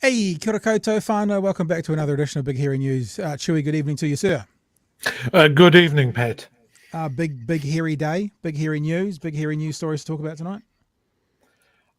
Hey, kia ora koutou whānau. Welcome back to another edition of Big Hairy News. Chewy, good evening to you, sir. Good evening, Pat. Big hairy day, big hairy news stories to talk about tonight.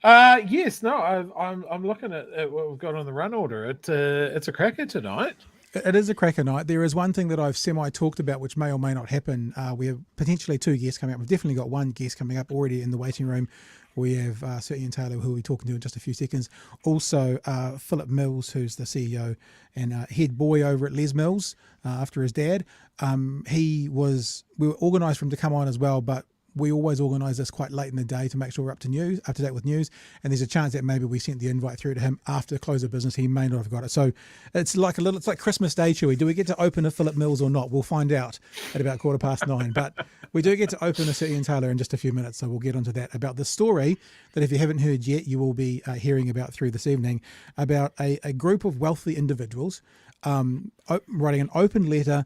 Yes, no, I'm looking at what we've got on the run order. It's a cracker tonight. It is a cracker night. There is one thing that I've semi-talked about, which may or may not happen. We have potentially two guests coming up. We've definitely got one guest coming up already in the waiting room. We have Sir Ian Taylor, who we'll be talking to in just a few seconds. Also, Phillip Mills, who's the CEO and head boy over at Les Mills after his dad. We were organised for him to come on as well, but we always organise this quite late in the day to make sure we're up to date with news. And there's a chance that maybe we sent the invite through to him after the close of business. He may not have got it. So it's like Christmas Day, Chewy. Do we get to open a Phillip Mills or not? We'll find out at about 9:15. But we do get to open a Sir Ian Taylor in just a few minutes. So we'll get onto that about the story that if you haven't heard yet, you will be hearing about through this evening about a group of wealthy individuals writing an open letter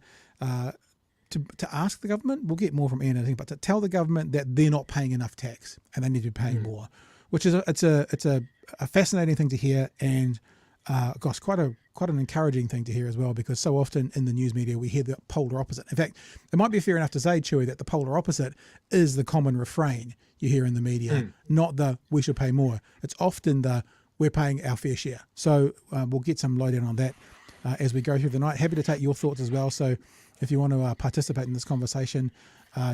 to ask the government, we'll get more from Ian, I think, but to tell the government that they're not paying enough tax and they need to be paying more, which is it's a fascinating thing to hear, and quite an encouraging thing to hear as well, because so often in the news media we hear the polar opposite. In fact, it might be fair enough to say, Chewy, that the polar opposite is the common refrain you hear in the media, not the we should pay more. It's often the we're paying our fair share. So we'll get some lowdown on that as we go through the night. Happy to take your thoughts as well. So if you want to participate in this conversation,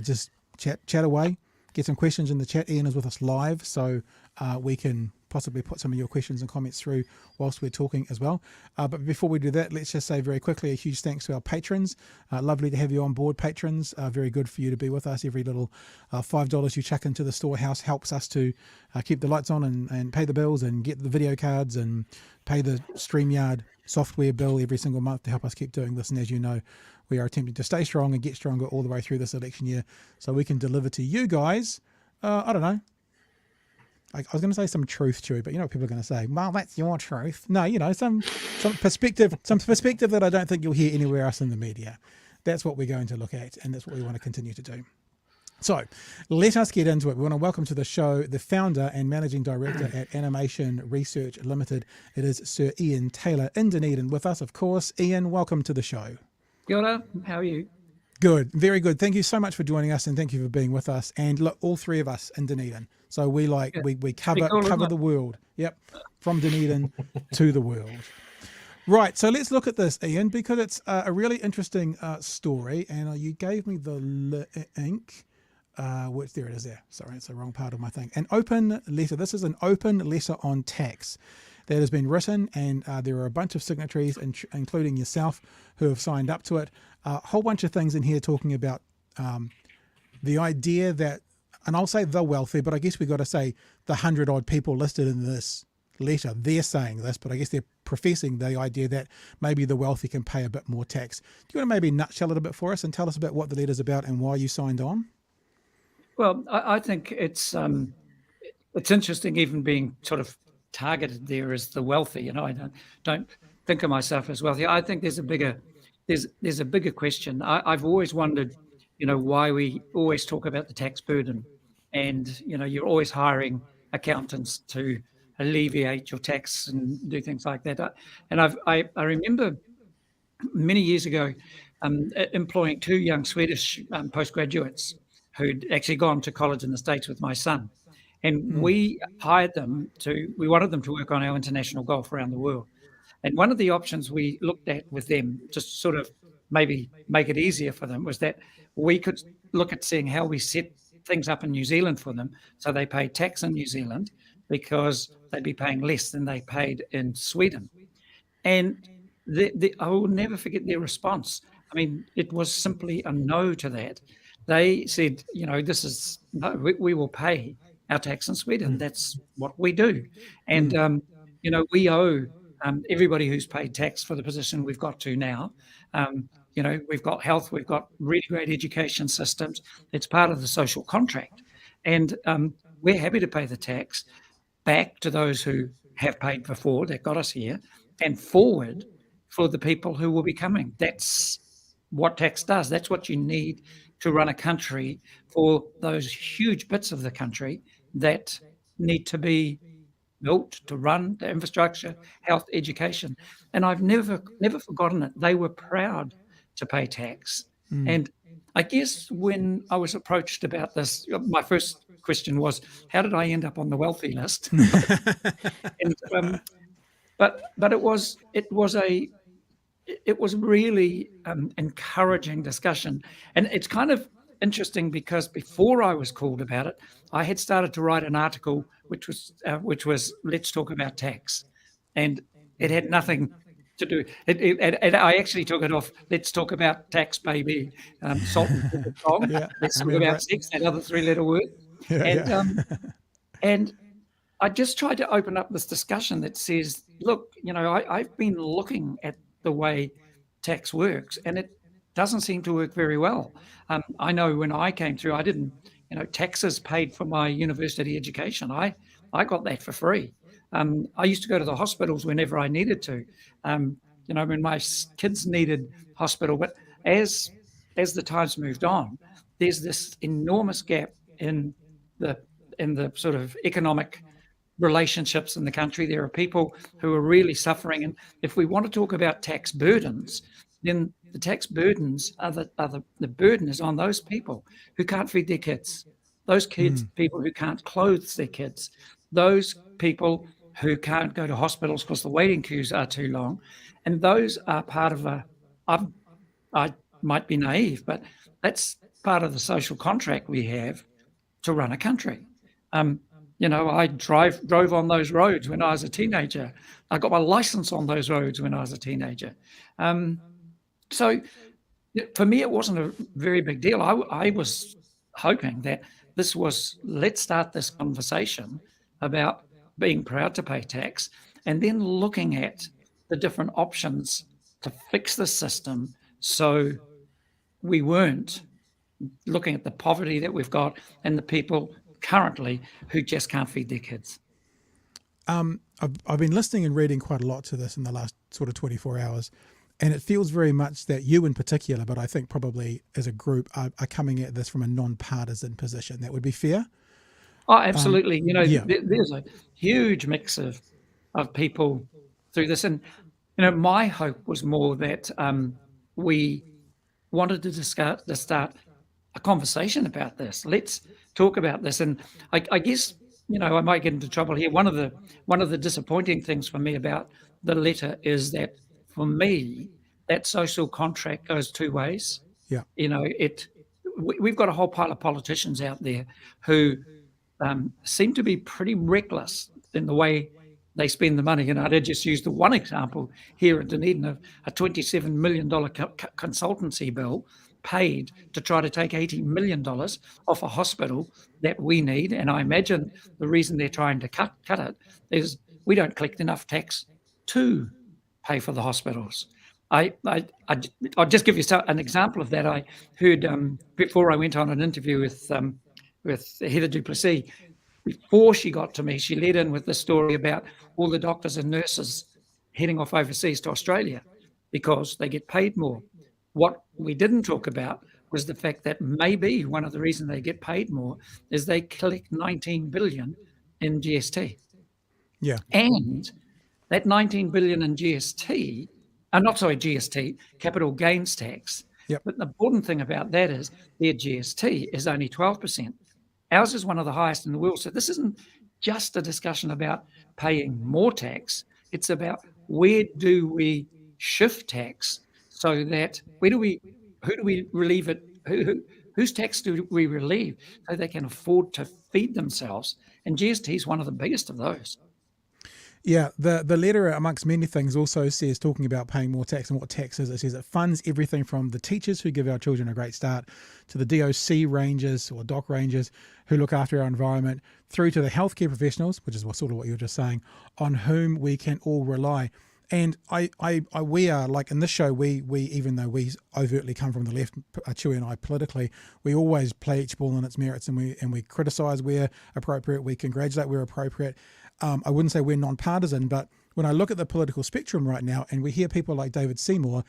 just chat away, get some questions in the chat. Ian is with us live, so we can possibly put some of your questions and comments through whilst we're talking as well. But before we do that, let's just say very quickly a huge thanks to our patrons. Lovely to have you on board, patrons. Very good for you to be with us. Every little $5 you chuck into the storehouse helps us to keep the lights on and pay the bills and get the video cards and pay the StreamYard software bill every single month to help us keep doing this. And as you know, we are attempting to stay strong and get stronger all the way through this election year so we can deliver to you guys, I don't know, I was going to say some truth, Chewy, but you know what people are going to say? Well, that's your truth. No, some perspective that I don't think you'll hear anywhere else in the media. That's what we're going to look at, and that's what we want to continue to do. So let us get into it. We want to welcome to the show the founder and managing director at Animation Research Limited. It is Sir Ian Taylor in Dunedin with us, of course. Ian, welcome to the show. Kia ora, how are you? Good, very good. Thank you so much for joining us, and thank you for being with us. And look, all three of us in Dunedin. So we cover the world. Yep, from Dunedin to the world. Right, so let's look at this, Ian, because it's a really interesting story. And you gave me the link, which there it is there. Sorry, it's the wrong part of my thing. An open letter. This is an open letter on tax that has been written, and there are a bunch of signatories, including yourself, who have signed up to it. A whole bunch of things in here talking about the idea that, and I'll say the wealthy, but I guess we've got to say the 100-odd people listed in this letter, they're saying this, but I guess they're professing the idea that maybe the wealthy can pay a bit more tax. Do you want to maybe nutshell it a bit for us and tell us about what the letter's about and why you signed on? Well, I think it's interesting even being sort of targeted there as the wealthy. I don't think of myself as wealthy. I think there's a bigger question. I've always wondered, why we always talk about the tax burden, and you're always hiring accountants to alleviate your tax and do things like that. And I remember many years ago employing two young Swedish postgraduates who'd actually gone to college in the States with my son. And we hired them we wanted them to work on our international golf around the world. And one of the options we looked at with them, just sort of maybe make it easier for them, was that we could look at seeing how we set things up in New Zealand for them so they pay tax in New Zealand, because they'd be paying less than they paid in Sweden. And I will never forget their response. I mean, it was simply a no to that. they said, this is, no, we will pay our tax in Sweden. That's what we do. And, we owe everybody who's paid tax for the position we've got to now. We've got health, we've got really great education systems. It's part of the social contract. And we're happy to pay the tax back to those who have paid before, that got us here, and forward for the people who will be coming. That's what tax does. That's what you need to run a country, for those huge bits of the country that need to be built to run the infrastructure, health, education. And I've never forgotten it. They were proud to pay tax. And I guess when I was approached about this, my first question was, how did I end up on the wealthy list? And, but it was really encouraging discussion. And it's kind of interesting because before I was called about it, I had started to write an article which was Let's Talk About Tax, and it had nothing to do. I actually took it off. Let's talk about tax, baby. Salt and pepper song. Yeah, let's talk about sex. That other three-letter word. Yeah, and I just tried to open up this discussion that says, look, I've been looking at the way tax works, and it doesn't seem to work very well. I know when I came through, I didn't, taxes paid for my university education. I got that for free. I used to go to the hospitals whenever I needed to, when my kids needed hospital. But as the times moved on, there's this enormous gap in the sort of economic relationships in the country. There are people who are really suffering, and if we want to talk about tax burdens, then the tax burdens are the burden is on those people who can't feed their kids, those people who can't clothe their kids, those people who can't go to hospitals because the waiting queues are too long, and those are part of I might be naive, but that's part of the social contract we have to run a country. I drove on those roads when I was a teenager. I got my license on those roads when I was a teenager. So for me, it wasn't a very big deal. I was hoping that let's start this conversation about being proud to pay tax, and then looking at the different options to fix the system so we weren't looking at the poverty that we've got and the people currently who just can't feed their kids. I've been listening and reading quite a lot to this in the last sort of 24 hours, and it feels very much that you in particular, but I think probably as a group, are coming at this from a non-partisan position. That would be fair? Oh, absolutely. There's a huge mix of people through this. And, my hope was more that we wanted to start a conversation about this. Let's talk about this. And I guess, I might get into trouble here. One of the disappointing things for me about the letter is that, for me, that social contract goes two ways. Yeah. We've got a whole pile of politicians out there who seem to be pretty reckless in the way they spend the money. And I just used the one example here in Dunedin of a $27 million consultancy bill paid to try to take $80 million off a hospital that we need. And I imagine the reason they're trying to cut it is we don't collect enough tax to pay for the hospitals. I'll just give you an example of that. I heard before I went on an interview with Heather Duplessis. Before she got to me, she led in with the story about all the doctors and nurses heading off overseas to Australia because they get paid more. What we didn't talk about was the fact that maybe one of the reasons they get paid more is they collect 19 billion in GST. Yeah. And that 19 billion in GST, capital gains tax. Yep. But the important thing about that is their GST is only 12%. Ours is one of the highest in the world. So this isn't just a discussion about paying more tax. It's about where do we shift tax so that who do we relieve it? Whose tax do we relieve so they can afford to feed themselves? And GST is one of the biggest of those. Yeah, the letter, amongst many things, also says, talking about paying more tax and what tax is, it says it funds everything from the teachers who give our children a great start, to the DOC rangers or doc rangers who look after our environment, through to the healthcare professionals, which is sort of what you were just saying, on whom we can all rely. And we are, like in this show, we even though we overtly come from the left, Chewy and I, politically, we always play each ball on its merits, and we criticise where appropriate, we congratulate where appropriate. I wouldn't say we're non-partisan, but when I look at the political spectrum right now, and we hear people like David Seymour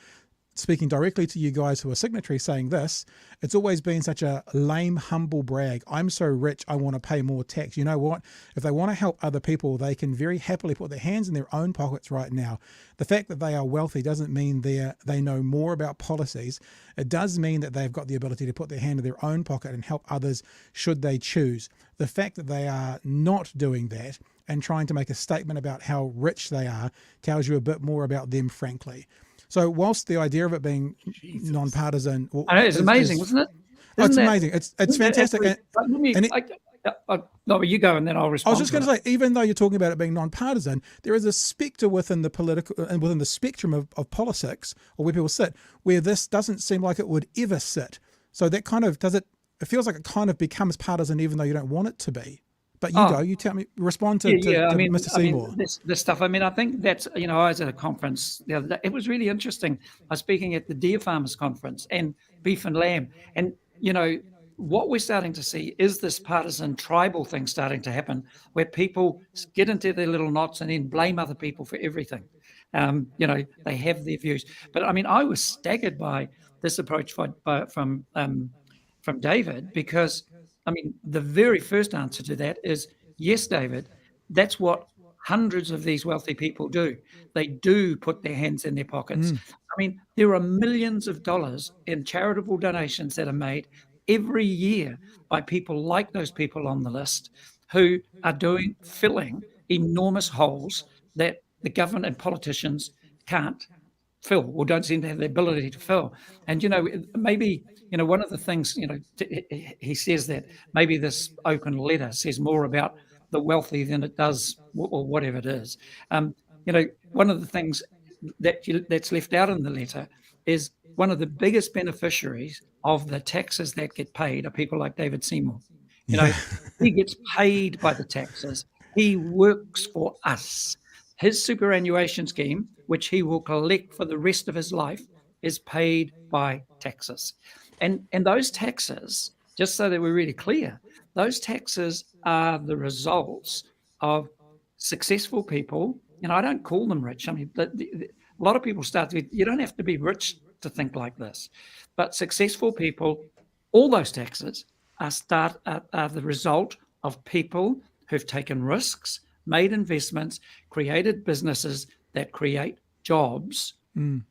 speaking directly to you guys who are signatories saying this, it's always been such a lame, humble brag. I'm so rich, I want to pay more tax. You know what? If they want to help other people, they can very happily put their hands in their own pockets right now. The fact that they are wealthy doesn't mean they know more about policies. It does mean that they've got the ability to put their hand in their own pocket and help others should they choose. The fact that they are not doing that and trying to make a statement about how rich they are tells you a bit more about them, frankly. So whilst the idea of it being non-partisan, I know, it's amazing, isn't it? It's amazing. It's fantastic. No, you go and then I'll respond. I was just going to say, even though you're talking about it being non-partisan, there is a spectre within the political and within the spectrum of politics, or where people sit, where this doesn't seem like it would ever sit. So that kind of does it. It feels like it kind of becomes partisan, even though you don't want it to be. But you tell me, respond to Mr. Seymour. This stuff, I think that's, I was at a conference the other day. It was really interesting. I was speaking at the Deer Farmers Conference and Beef and Lamb. And, what we're starting to see is this partisan tribal thing starting to happen, where people get into their little knots and then blame other people for everything. They have their views. But, I was staggered by this approach from David, because the very first answer to that is, yes, David, that's what hundreds of these wealthy people do. They do put their hands in their pockets. There are millions of dollars in charitable donations that are made every year by people like those people on the list, who are filling enormous holes that the government and politicians can't fill, or don't seem to have the ability to fill. And, maybe, one of the things, he says that maybe this open letter says more about the wealthy than it does, or whatever it is. One of the things that's left out in the letter is one of the biggest beneficiaries of the taxes that get paid are people like David Seymour. He gets paid by the taxes. He works for us. His superannuation scheme, which he will collect for the rest of his life, is paid by taxes. And those taxes, just so that we're really clear, those taxes are the results of successful people. I don't call them rich. A lot of people you don't have to be rich to think like this. But successful people, all those taxes are the result of people who've taken risks, made investments, created businesses that create jobs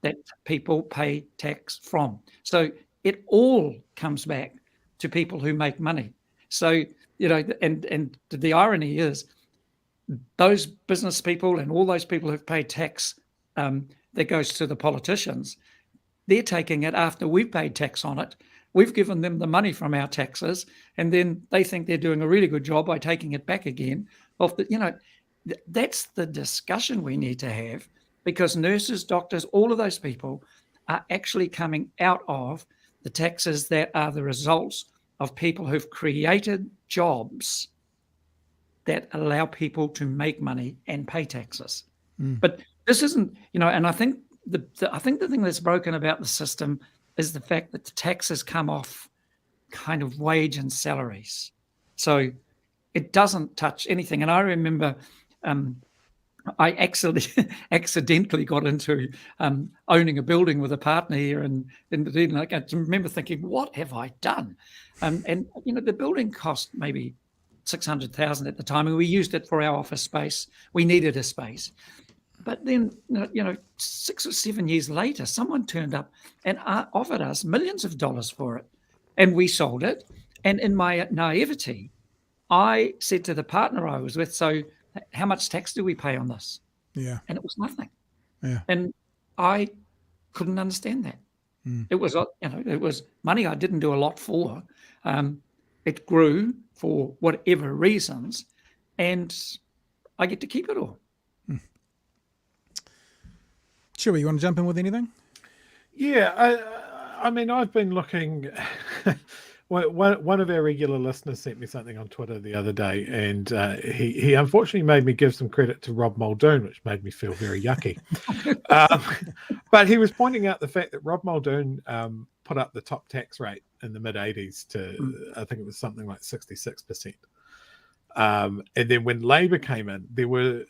that people pay tax from. So it all comes back to people who make money. So, and the irony is, those business people and all those people who've paid tax that goes to the politicians, they're taking it after we've paid tax on it. We've given them the money from our taxes, and then they think they're doing a really good job by taking it back again. That's the discussion we need to have, because nurses, doctors, all of those people are actually coming out of the taxes that are the results of people who've created jobs that allow people to make money and pay taxes. But this isn't, and I think the thing that's broken about the system is the fact that the taxes come off kind of wage and salaries. So it doesn't touch anything. And I remember I accidentally got into owning a building with a partner here, and I remember thinking, what have I done? And the building cost maybe $600,000 at the time, and we used it for our office space. We needed a space. But then, 6 or 7 years later, someone turned up and offered us millions of dollars for it, and we sold it. And in my naivety, I said to the partner I was with, so how much tax do we pay on this? Yeah. And it was nothing. Yeah. And I couldn't understand that. It was, it was money I didn't do a lot for. It grew for whatever reasons, and I get to keep it all. Chewy, you want to jump in with anything? Yeah, I mean, I've been looking. One of our regular listeners sent me something on Twitter the other day, and he unfortunately made me give some credit to Rob Muldoon, which made me feel very yucky. But he was pointing out the fact that Rob Muldoon put up the top tax rate in the mid-'80s to, I think it was something like 66%. And then when Labor came in, there were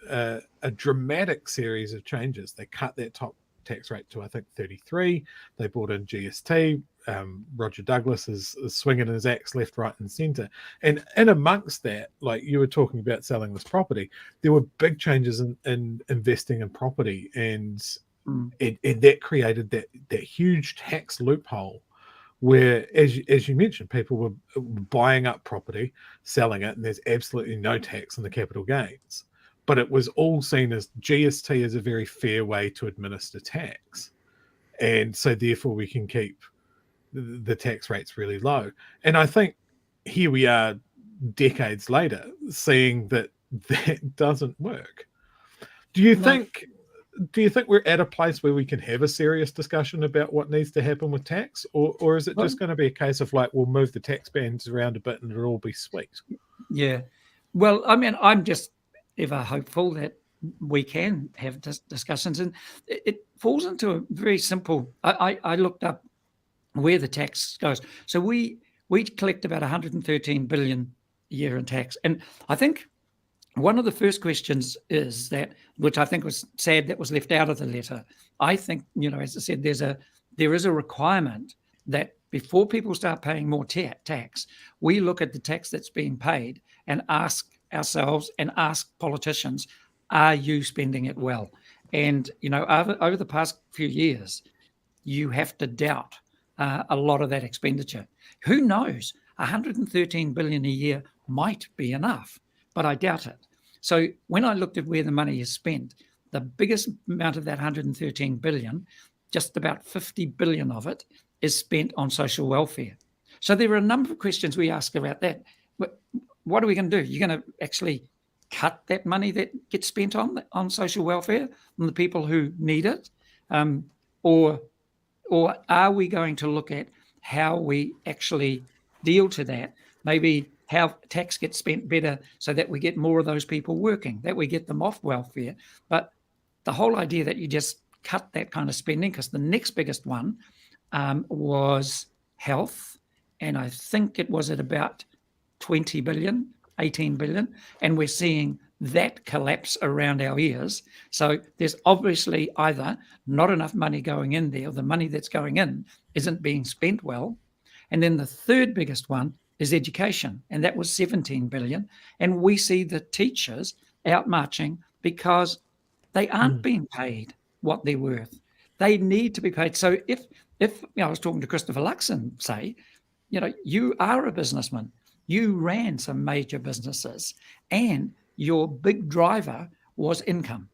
a dramatic series of changes. They cut that top tax rate to, I think, 33. They brought in GST. Roger Douglas is swinging his axe left, right, and centre. And in amongst that, like you were talking about selling this property, there were big changes in investing in property, and that created that huge tax loophole where, as you mentioned, people were buying up property, selling it, and there's absolutely no tax on the capital gains. But it was all seen as GST is a very fair way to administer tax. And so therefore we can keep the tax rates really low. And I think here we are decades later seeing that doesn't work. Do you think we're at a place where we can have a serious discussion about what needs to happen with tax, or is it just going to be a case of like, we'll move the tax bands around a bit and it'll all be sweet? Yeah. Well, I mean, I'm just ever hopeful that we can have discussions, and it falls into a very simple. I looked up where the tax goes. So we collect about 113 billion a year in tax, and I think one of the first questions is that, which I think was sad that was left out of the letter. I think, as I said, there is a requirement that before people start paying more tax, we look at the tax that's being paid and ask ourselves and ask politicians, are you spending it well? And, over the past few years, you have to doubt a lot of that expenditure. Who knows? 113 billion a year might be enough, but I doubt it. So when I looked at where the money is spent, the biggest amount of that 113 billion, just about 50 billion of it, is spent on social welfare. So there are a number of questions we ask about that. What are we going to do? You're going to actually cut that money that gets spent on social welfare on the people who need it? Or are we going to look at how we actually deal to that? Maybe how tax gets spent better so that we get more of those people working, that we get them off welfare. But the whole idea that you just cut that kind of spending, because the next biggest one was health, and I think it was at about 20 billion, 18 billion, and we're seeing that collapse around our ears. So there's obviously either not enough money going in there, or the money that's going in isn't being spent well. And then the third biggest one is education, and that was 17 billion. And we see the teachers out marching because they aren't being paid what they're worth. They need to be paid. So if I was talking to Christopher Luxon, say, you are a businessman, you ran some major businesses, and your big driver was income.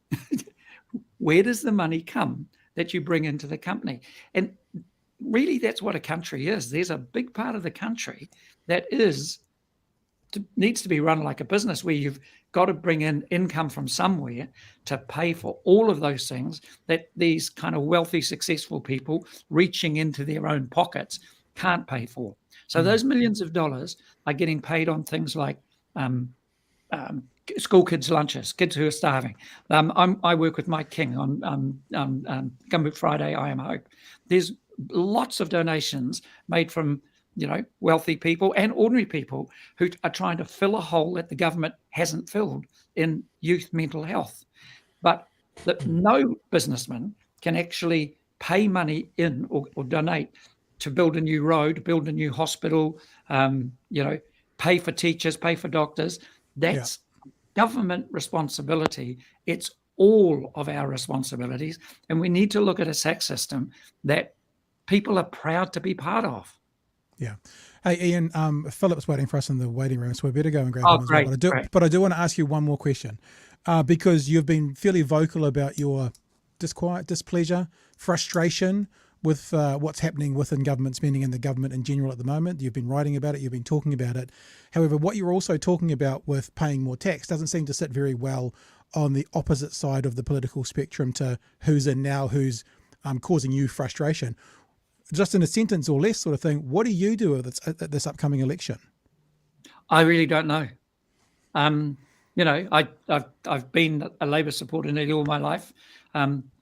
Where does the money come that you bring into the company? And really, that's what a country is. There's a big part of the country that needs to be run like a business, where you've got to bring in income from somewhere to pay for all of those things that these kind of wealthy, successful people reaching into their own pockets can't pay for. So those millions of dollars are getting paid on things like school kids' lunches, kids who are starving. I work with Mike King on Gumboot Friday, I Am Hope. There's lots of donations made from wealthy people and ordinary people who are trying to fill a hole that the government hasn't filled in youth mental health. But that no businessman can actually pay money in or donate to build a new road, build a new hospital, pay for teachers, pay for doctors. That's government responsibility. It's all of our responsibilities. And we need to look at a tax system that people are proud to be part of. Yeah. Hey, Ian, Philip's waiting for us in the waiting room, so we better go and grab him as well. But I do want to ask you one more question, because you've been fairly vocal about your disquiet, displeasure, frustration with what's happening within government spending and the government in general at the moment. You've been writing about it, you've been talking about it. However, what you're also talking about with paying more tax doesn't seem to sit very well on the opposite side of the political spectrum to who's in now, who's causing you frustration. Just in a sentence or less sort of thing, what do you do with this upcoming election? I really don't know. I've been a Labour supporter nearly all my life.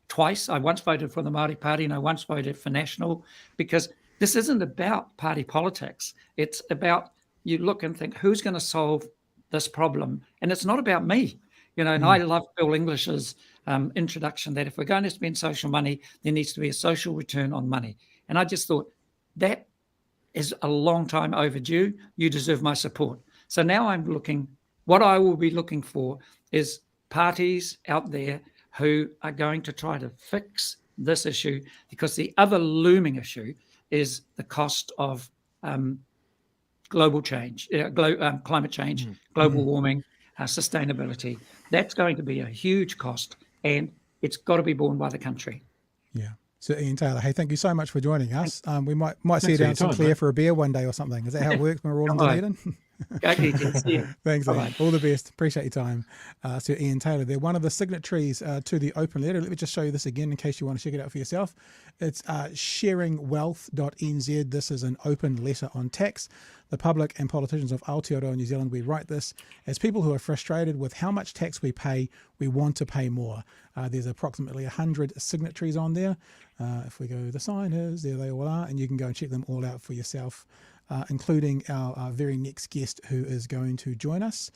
Twice. I once voted for the Māori Party and I once voted for National, because this isn't about party politics. It's about, you look and think, who's going to solve this problem? And it's not about me. And I love Bill English's introduction that if we're going to spend social money, there needs to be a social return on money. And I just thought that is a long time overdue. You deserve my support. So now what I will be looking for is parties out there who are going to try to fix this issue, because the other looming issue is the cost of global change, climate change, global warming, sustainability. That's going to be a huge cost, and it's got to be borne by the country. Yeah. So Ian Taylor, hey, thank you so much for joining us. We might see you down at St Clair for a beer one day or something. Is that how it works when we're all in Dunedin? Thanks, Ian. All the best. Appreciate your time. So Ian Taylor, they're one of the signatories to the open letter. Let me just show you this again in case you want to check it out for yourself. It's sharingwealth.nz. This is an open letter on tax. The public and politicians of Aotearoa New Zealand, we write this as people who are frustrated with how much tax we pay. We want to pay more. There's approximately 100 signatories on there. If we go, the signers, there they all are, and you can go and check them all out for yourself. Including our very next guest who is going to join us.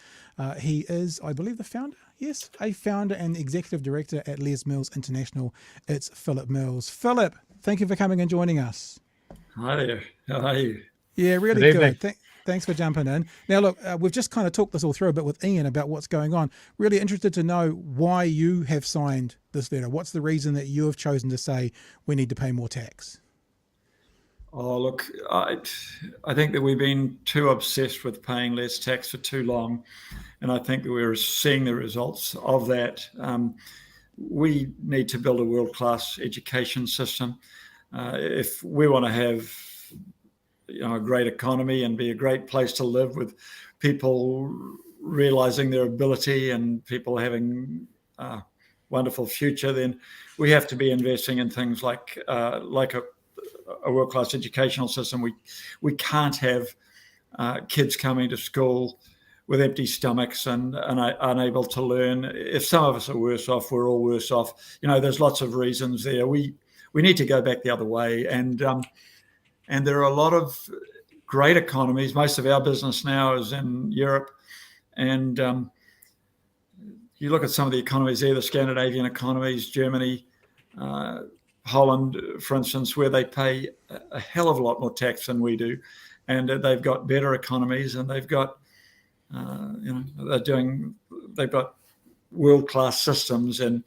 He is, I believe, the founder. Yes, a founder and executive director at Les Mills International. It's Phillip Mills. Phillip, thank you for coming and joining us. Hi there. How are you? Yeah, really good. Thanks for jumping in. Now, look, we've just kind of talked this all through a bit with Ian about what's going on. Really interested to know why you have signed this letter. What's the reason that you have chosen to say we need to pay more tax? Oh, look, I think that we've been too obsessed with paying less tax for too long. And I think that we're seeing the results of that. We need to build a world-class education system. If we want to have a great economy and be a great place to live, with people realizing their ability and people having a wonderful future, then we have to be investing in things like a world-class educational system. We can't have kids coming to school with empty stomachs and unable to learn. If some of us are worse off, we're all worse off. There's lots of reasons there. We need to go back the other way. And there are a lot of great economies. Most of our business now is in Europe. And you look at some of the economies there, the Scandinavian economies, Germany, Holland, for instance, where they pay a hell of a lot more tax than we do. And they've got better economies, and they've got, they've got world-class systems in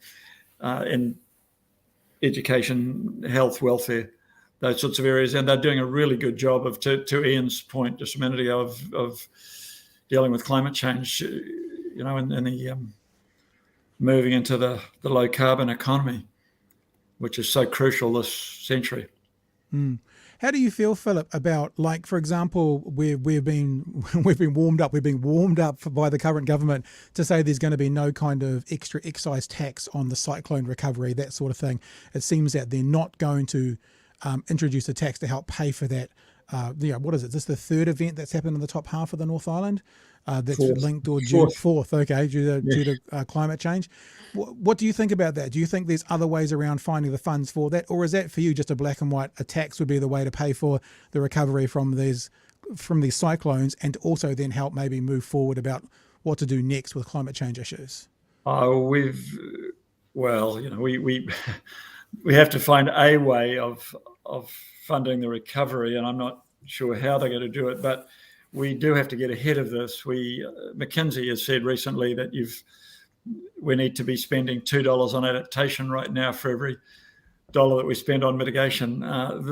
education, health, welfare, those sorts of areas. And they're doing a really good job of, to Ian's point just a minute ago, of dealing with climate change, and the moving into the low carbon economy, which is so crucial this century. How do you feel, Phillip, about, like, for example, we've been warmed up by the current government to say there's going to be no kind of extra excise tax on the cyclone recovery, that sort of thing. It seems that they're not going to introduce a tax to help pay for that. What is it? Is this the third event that's happened in the top half of the North Island? That's linked or fourth. Okay, due to climate change. What do you think about that? Do you think there's other ways around finding the funds for that, or is that for you just a black and white? A tax would be the way to pay for the recovery from these cyclones, and also then help maybe move forward about what to do next with climate change issues? We have to find a way of funding the recovery, and I'm not sure how they're going to do it, but we do have to get ahead of this. McKinsey has said recently that we need to be spending $2 on adaptation right now for every dollar that we spend on mitigation.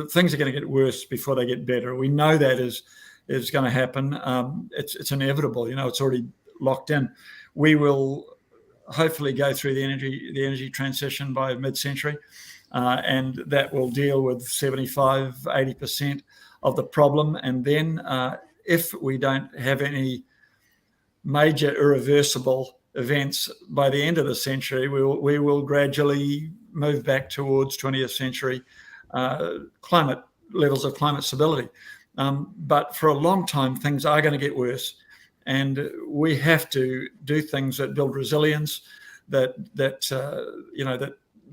Things are going to get worse before they get better. We know that is going to happen. It's inevitable. It's already locked in. We will hopefully go through the energy transition by mid-century, and that will deal with 75-80% of the problem. And then if we don't have any major irreversible events by the end of the century, we will gradually move back towards 20th century climate levels of climate stability. But for a long time, things are going to get worse, and we have to do things that build resilience, that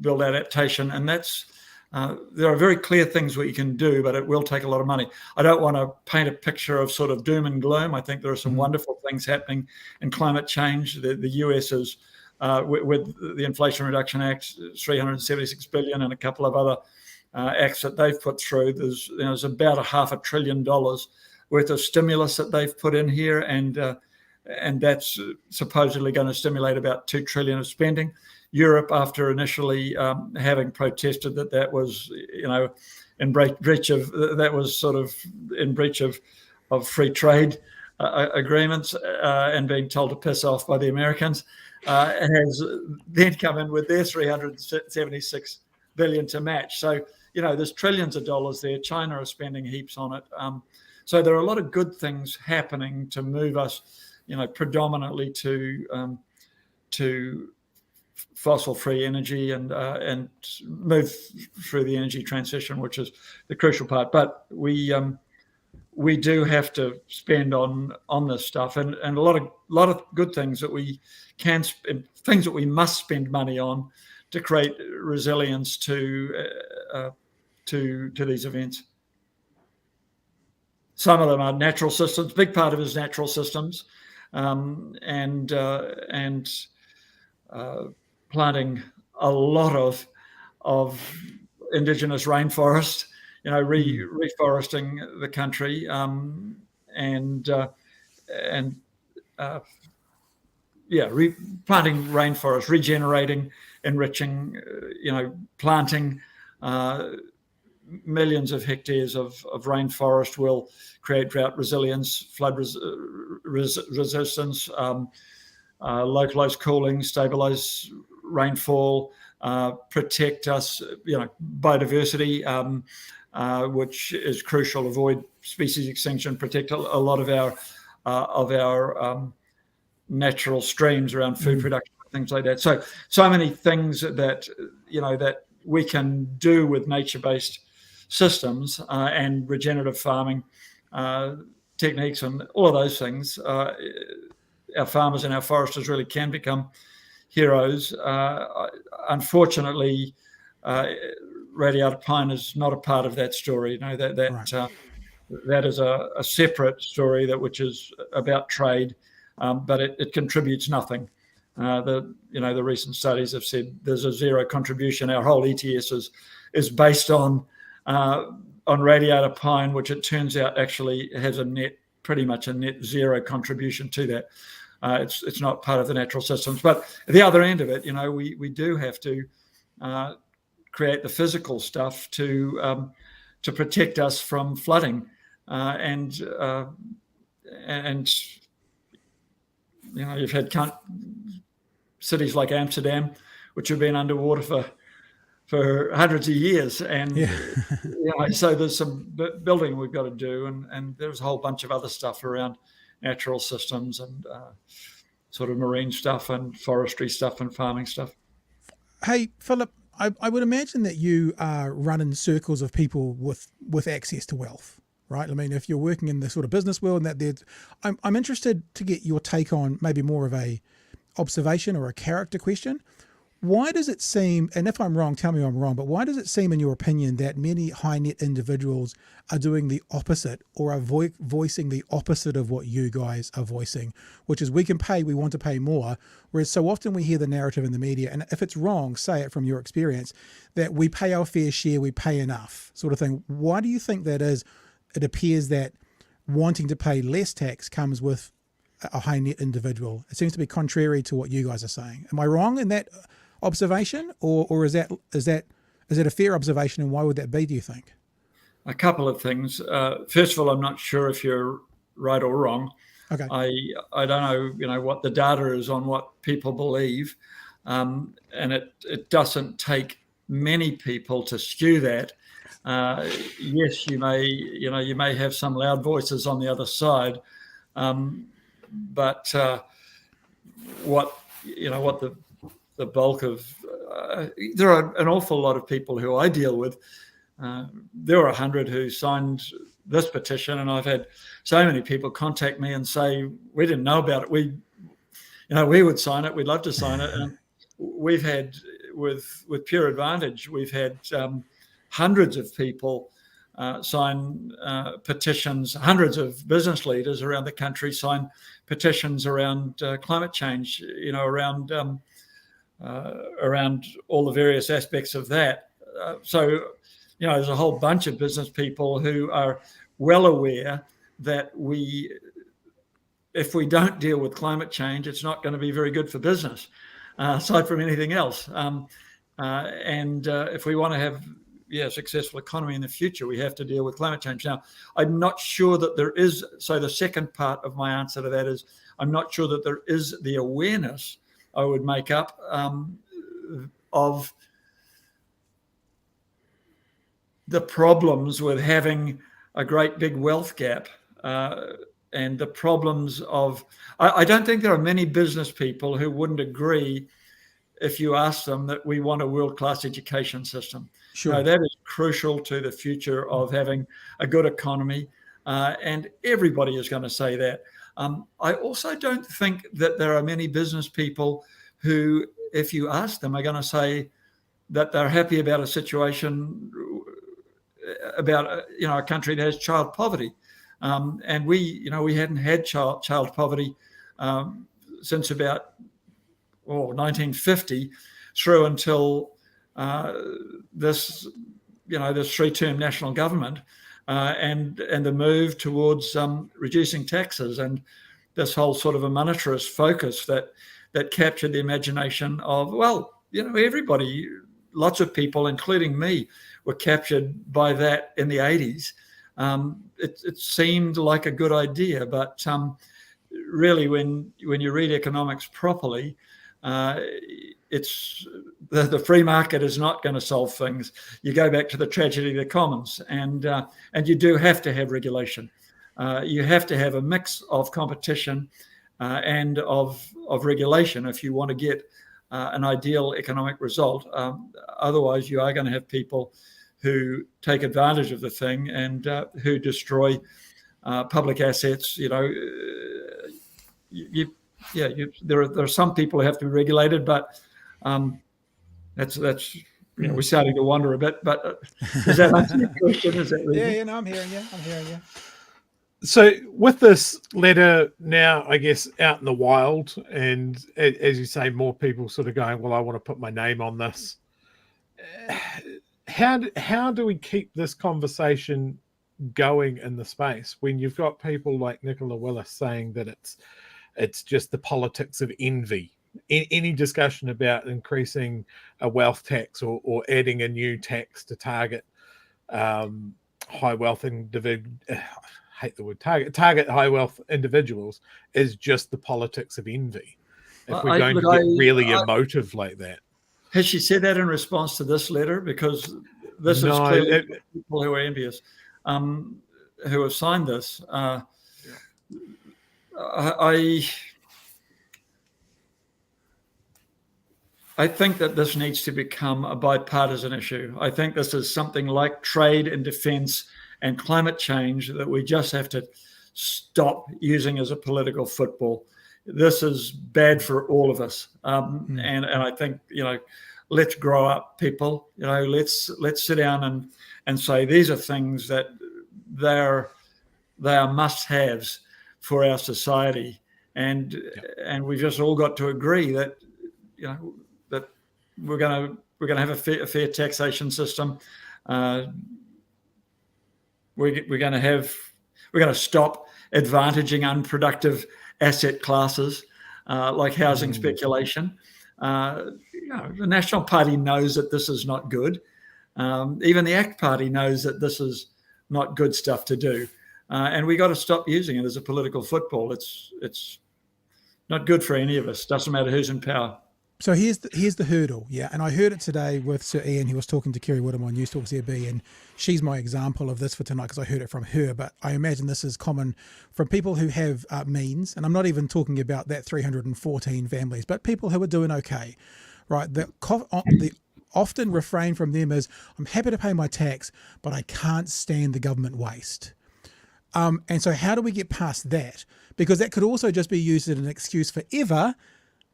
build adaptation, and that's. There are very clear things we can do, but it will take a lot of money. I don't want to paint a picture of sort of doom and gloom. I think there are some wonderful things happening in climate change. The US is, with the Inflation Reduction Act, $376 billion, and a couple of other acts that they've put through. There's about $500 billion worth of stimulus that they've put in here, and that's supposedly going to stimulate about $2 trillion of spending. Europe, after initially having protested that was, in breach of free trade agreements and being told to piss off by the Americans, has then come in with their $376 billion to match. So, there's trillions of dollars there. China are spending heaps on it. So there are a lot of good things happening to move us, predominantly to fossil-free energy and move through the energy transition, which is the crucial part. But we do have to spend on this stuff, and a lot of good things that we can things that we must spend money on to create resilience to these events. Some of them are natural systems. Big part of it is natural systems, and planting a lot of indigenous rainforest, reforesting the country, planting rainforest, regenerating, enriching, planting millions of hectares of rainforest will create drought resilience, flood resistance, localized cooling, stabilize rainfall, protect us, biodiversity, which is crucial, avoid species extinction, protect a lot of our natural streams around food production, things like that. So many things that we can do with nature-based systems and regenerative farming techniques and all of those things. Our farmers and our foresters really can become heroes. Unfortunately, radiata pine is not a part of that story. That is a separate story which is about trade, but it contributes nothing. The recent studies have said there's a zero contribution. Our whole ETS is based on radiata pine, which it turns out actually has pretty much a net zero contribution to that. It's not part of the natural systems. But at the other end of it, we do have to create the physical stuff to protect us from flooding, and you've had cities like Amsterdam, which have been underwater for hundreds of years, and so there's some building we've got to do, and there's a whole bunch of other stuff around natural systems and sort of marine stuff and forestry stuff and farming stuff. Hey, Phillip, I would imagine that you are running circles of people with access to wealth, right? I mean, if you're working in the sort of business world, and I'm interested to get your take on maybe more of a observation or a character question. Why does it seem, and if I'm wrong, tell me I'm wrong, but why does it seem, in your opinion, that many high net individuals are doing the opposite, or are voicing the opposite of what you guys are voicing, which is we want to pay more, whereas so often we hear the narrative in the media, and if it's wrong, say it from your experience, that we pay our fair share, we pay enough, sort of thing. Why do you think that is? It appears that wanting to pay less tax comes with a high net individual. It seems to be contrary to what you guys are saying. Am I wrong in that observation, or is that a fair observation, and why would that be, do you think? A couple of things. First of all, I'm not sure if you're right or wrong. Okay. I don't know, what the data is on what people believe, and it doesn't take many people to skew that. Yes, you may have some loud voices on the other side, but what what the bulk of there are an awful lot of people who I deal with. There were 100 who signed this petition, and I've had so many people contact me and say, we didn't know about it. We would sign it. We'd love to sign it. And we've had with Pure Advantage, we've had hundreds of people sign petitions. Hundreds of business leaders around the country sign petitions around climate change. Around all the various aspects of that. So there's a whole bunch of business people who are well aware that if we don't deal with climate change, it's not going to be very good for business, aside from anything else. And if we want to have a successful economy in the future, we have to deal with climate change. Now, I'm not sure that there is. So the second part of my answer to that is, I'm not sure that there is the awareness I would make up of the problems with having a great big wealth gap and the problems of, I don't think there are many business people who wouldn't agree if you ask them that we want a world-class education system. Sure. That is crucial to the future of having a good economy, and everybody is going to say that. I also don't think that there are many business people who, if you ask them, are going to say that they're happy about a situation, about a country that has child poverty, and we hadn't had child poverty since about 1950 through until this 3-term national government and the move towards reducing taxes and this whole sort of a monetarist focus that captured the imagination of, everybody, lots of people, including me, were captured by that in the 80s. It seemed like a good idea, but really when you read economics properly, it's the free market is not going to solve things. You go back to the tragedy of the commons, and you do have to have regulation. You have to have a mix of competition and of regulation if you want to get an ideal economic result. Otherwise, you are going to have people who take advantage of the thing and who destroy public assets. There are some people who have to be regulated, but that's we're starting to wonder a bit. But does that answer your question? Is that really? I'm hearing you. So with this letter now, I guess, out in the wild, and as you say, more people sort of going, well, I want to put my name on this. How do we keep this conversation going in the space when you've got people like Nicola Willis saying that it's just the politics of envy? Any discussion about increasing a wealth tax or adding a new tax to target high wealth target high wealth individuals is just the politics of envy. If we're going to get really emotive like that. Has she said that in response to this letter? Because this is clearly people who are envious, who have signed this. I think that this needs to become a bipartisan issue. I think this is something like trade and defense and climate change that we just have to stop using as a political football. This is bad for all of us. And I think, let's grow up, people. Let's sit down and say these are things that they are must-haves for our society. And we've just all got to agree that, that we're going to have a fair taxation system. We're going to stop advantaging unproductive asset classes like housing speculation. The National Party knows that this is not good. Even the ACT Party knows that this is not good stuff to do. And we got to stop using it as a political football. It's not good for any of us. Doesn't matter who's in power. So here's the hurdle, yeah. And I heard it today with Sir Ian. He was talking to Kiri Allan on News Talk ZB, and she's my example of this for tonight because I heard it from her. But I imagine this is common from people who have means, and I'm not even talking about that 314 families, but people who are doing okay, right? The often refrain from them is, I'm happy to pay my tax, but I can't stand the government waste. And so how do we get past that? Because that could also just be used as an excuse forever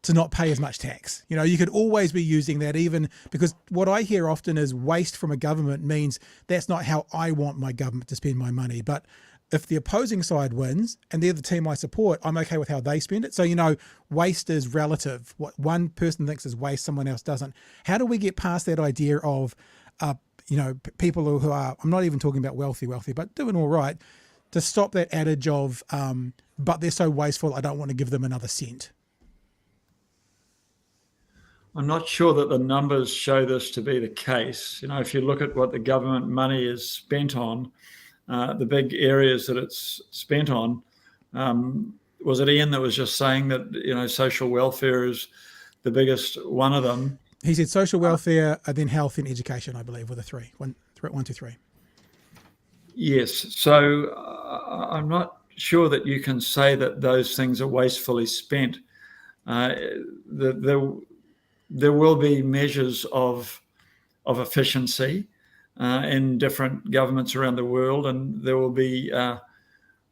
to not pay as much tax. You know, you could always be using that, even because what I hear often is waste from a government means that's not how I want my government to spend my money. But if the opposing side wins and they're the team I support, I'm okay with how they spend it. So, you know, waste is relative. What one person thinks is waste, someone else doesn't. How do we get past that idea of, you know, people who are, I'm not even talking about wealthy, but doing all right, to stop that adage of, but they're so wasteful, I don't want to give them another cent? I'm not sure that the numbers show this to be the case. You know, if you look at what the government money is spent on, the big areas that it's spent on, was it Ian that was just saying that, you know, social welfare is the biggest one of them? He said social welfare, then health and education, I believe, were the three. One, two, three. Yes. So I'm not sure that you can say that those things are wastefully spent. There will be measures of efficiency in different governments around the world, and there will be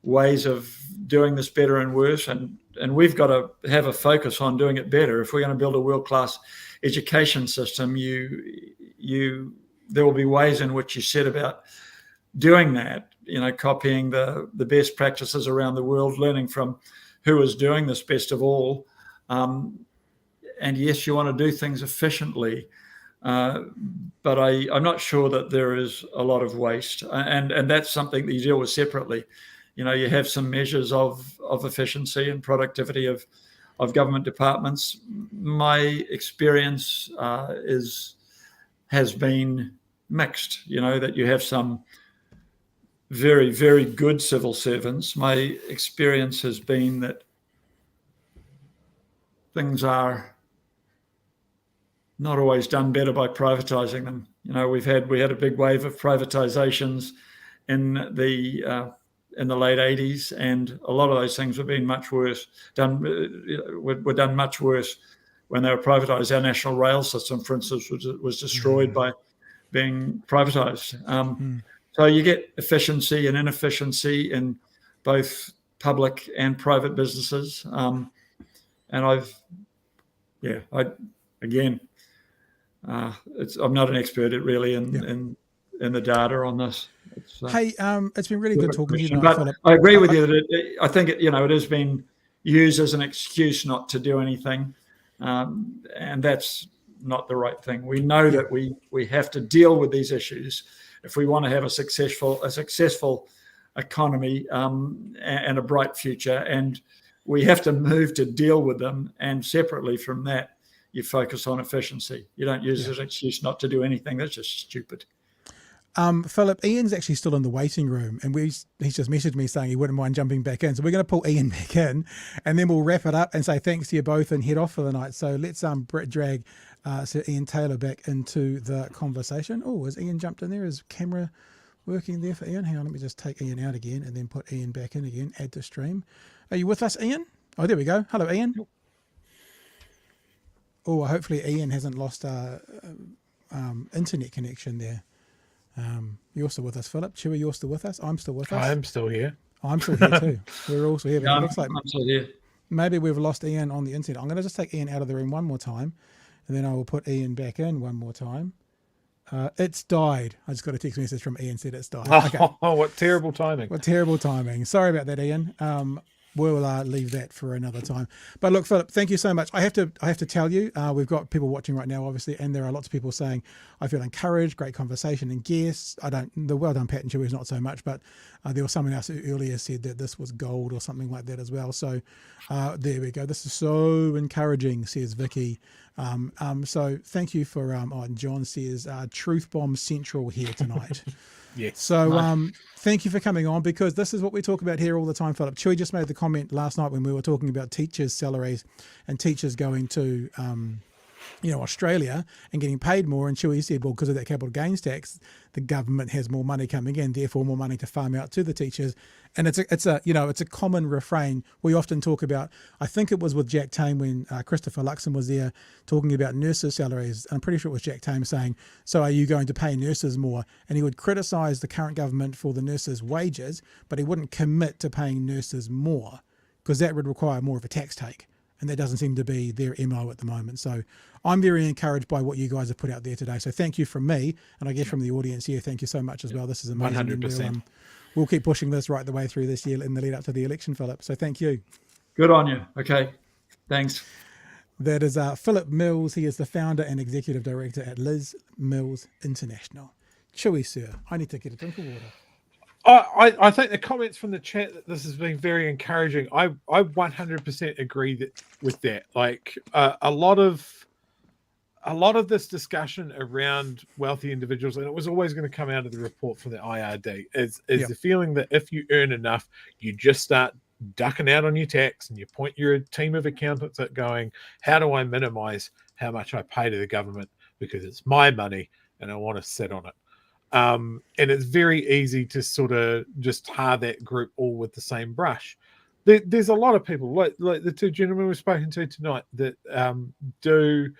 ways of doing this better and worse. And we've got to have a focus on doing it better. If we're going to build a world-class education system, there will be ways in which you set about doing that. You know, copying the best practices around the world, learning from who is doing this best of all. And yes, you want to do things efficiently, but I'm not sure that there is a lot of waste. And that's something that you deal with separately. You know, you have some measures of efficiency and productivity of government departments. My experience has been mixed, you know, that you have some very, very good civil servants. My experience has been that things are not always done better by privatizing them. You know, we had a big wave of privatizations in the late 80s, and a lot of those things were being much worse. Were done much worse when they were privatized. Our national rail system, for instance, was destroyed by being privatized. So you get efficiency and inefficiency in both public and private businesses. And I'm not an expert really in the data on this. It's been really good talking to you, but Phillip. I agree with you that I think it has been used as an excuse not to do anything, and that's not the right thing. We know that we have to deal with these issues if we want to have a successful economy and a bright future, and we have to move to deal with them. And separately from that, you focus on efficiency. You don't use it as an excuse not to do anything. That's just stupid. Phillip, Ian's actually still in the waiting room, and he's just messaged me saying he wouldn't mind jumping back in. So we're going to pull Ian back in, and then we'll wrap it up and say thanks to you both and head off for the night. So let's drag Sir Ian Taylor back into the conversation. Oh, has Ian jumped in there? Is camera working there for Ian? Hang on, let me just take Ian out again and then put Ian back in again. Add to stream. Are you with us, Ian? Oh, there we go. Hello, Ian. Oh, hopefully Ian hasn't lost internet connection there. You're still with us, Phillip. Chewy, you're still with us. I'm still with us. I'm still here. I'm still here too. We're also here. But Yeah, it looks like I'm still here. maybe we've lost Ian on the internet. I'm going to just take Ian out of the room one more time, and then I will put Ian back in one more time. It's died. I just got a text message from Ian said it's died. Okay. Oh, what terrible timing. What terrible timing. Sorry about that, Ian. We'll leave that for another time. But look, Phillip, thank you so much. I have to tell you, we've got people watching right now, obviously, and there are lots of people saying, I feel encouraged, great conversation and guests. The well done, Pat and Chewy is not so much, but there was someone else who earlier said that this was gold or something like that as well. So there we go. This is so encouraging, says Vicky. So thank you for, and John says, Truth Bomb Central here tonight. Yes. So thank you for coming on, because this is what we talk about here all the time, Phillip. Chewy just made the comment last night when we were talking about teachers' salaries and teachers going to Australia and getting paid more. And Chewy said, well, because of that capital gains tax, the government has more money coming in, therefore more money to farm out to the teachers. And it's a common refrain. We often talk about, I think it was with Jack Tame when Christopher Luxon was there talking about nurses' salaries. I'm pretty sure it was Jack Tame saying, so are you going to pay nurses more? And he would criticise the current government for the nurses' wages, but he wouldn't commit to paying nurses more because that would require more of a tax take. And that doesn't seem to be their MO at the moment. So I'm very encouraged by what you guys have put out there today. So thank you from me, and I guess from the audience here, thank you so much as well. This is amazing. 100%. We'll keep pushing this right the way through this year in the lead up to the election, Phillip. So thank you. Good on you. Okay, thanks. That is Phillip Mills. He is the founder and executive director at Liz Mills International. Chewy, sir, I need to get a drink of water. I think the comments from the chat that this has been very encouraging. I 100% agree with that. Like a lot of this discussion around wealthy individuals, and it was always going to come out of the report from the IRD, is the feeling that if you earn enough, you just start ducking out on your tax, and you point your team of accountants at going, how do I minimize how much I pay to the government because it's my money and I want to sit on it. And it's very easy to sort of just tar that group all with the same brush. There's a lot of people, like the two gentlemen we've spoken to tonight, that do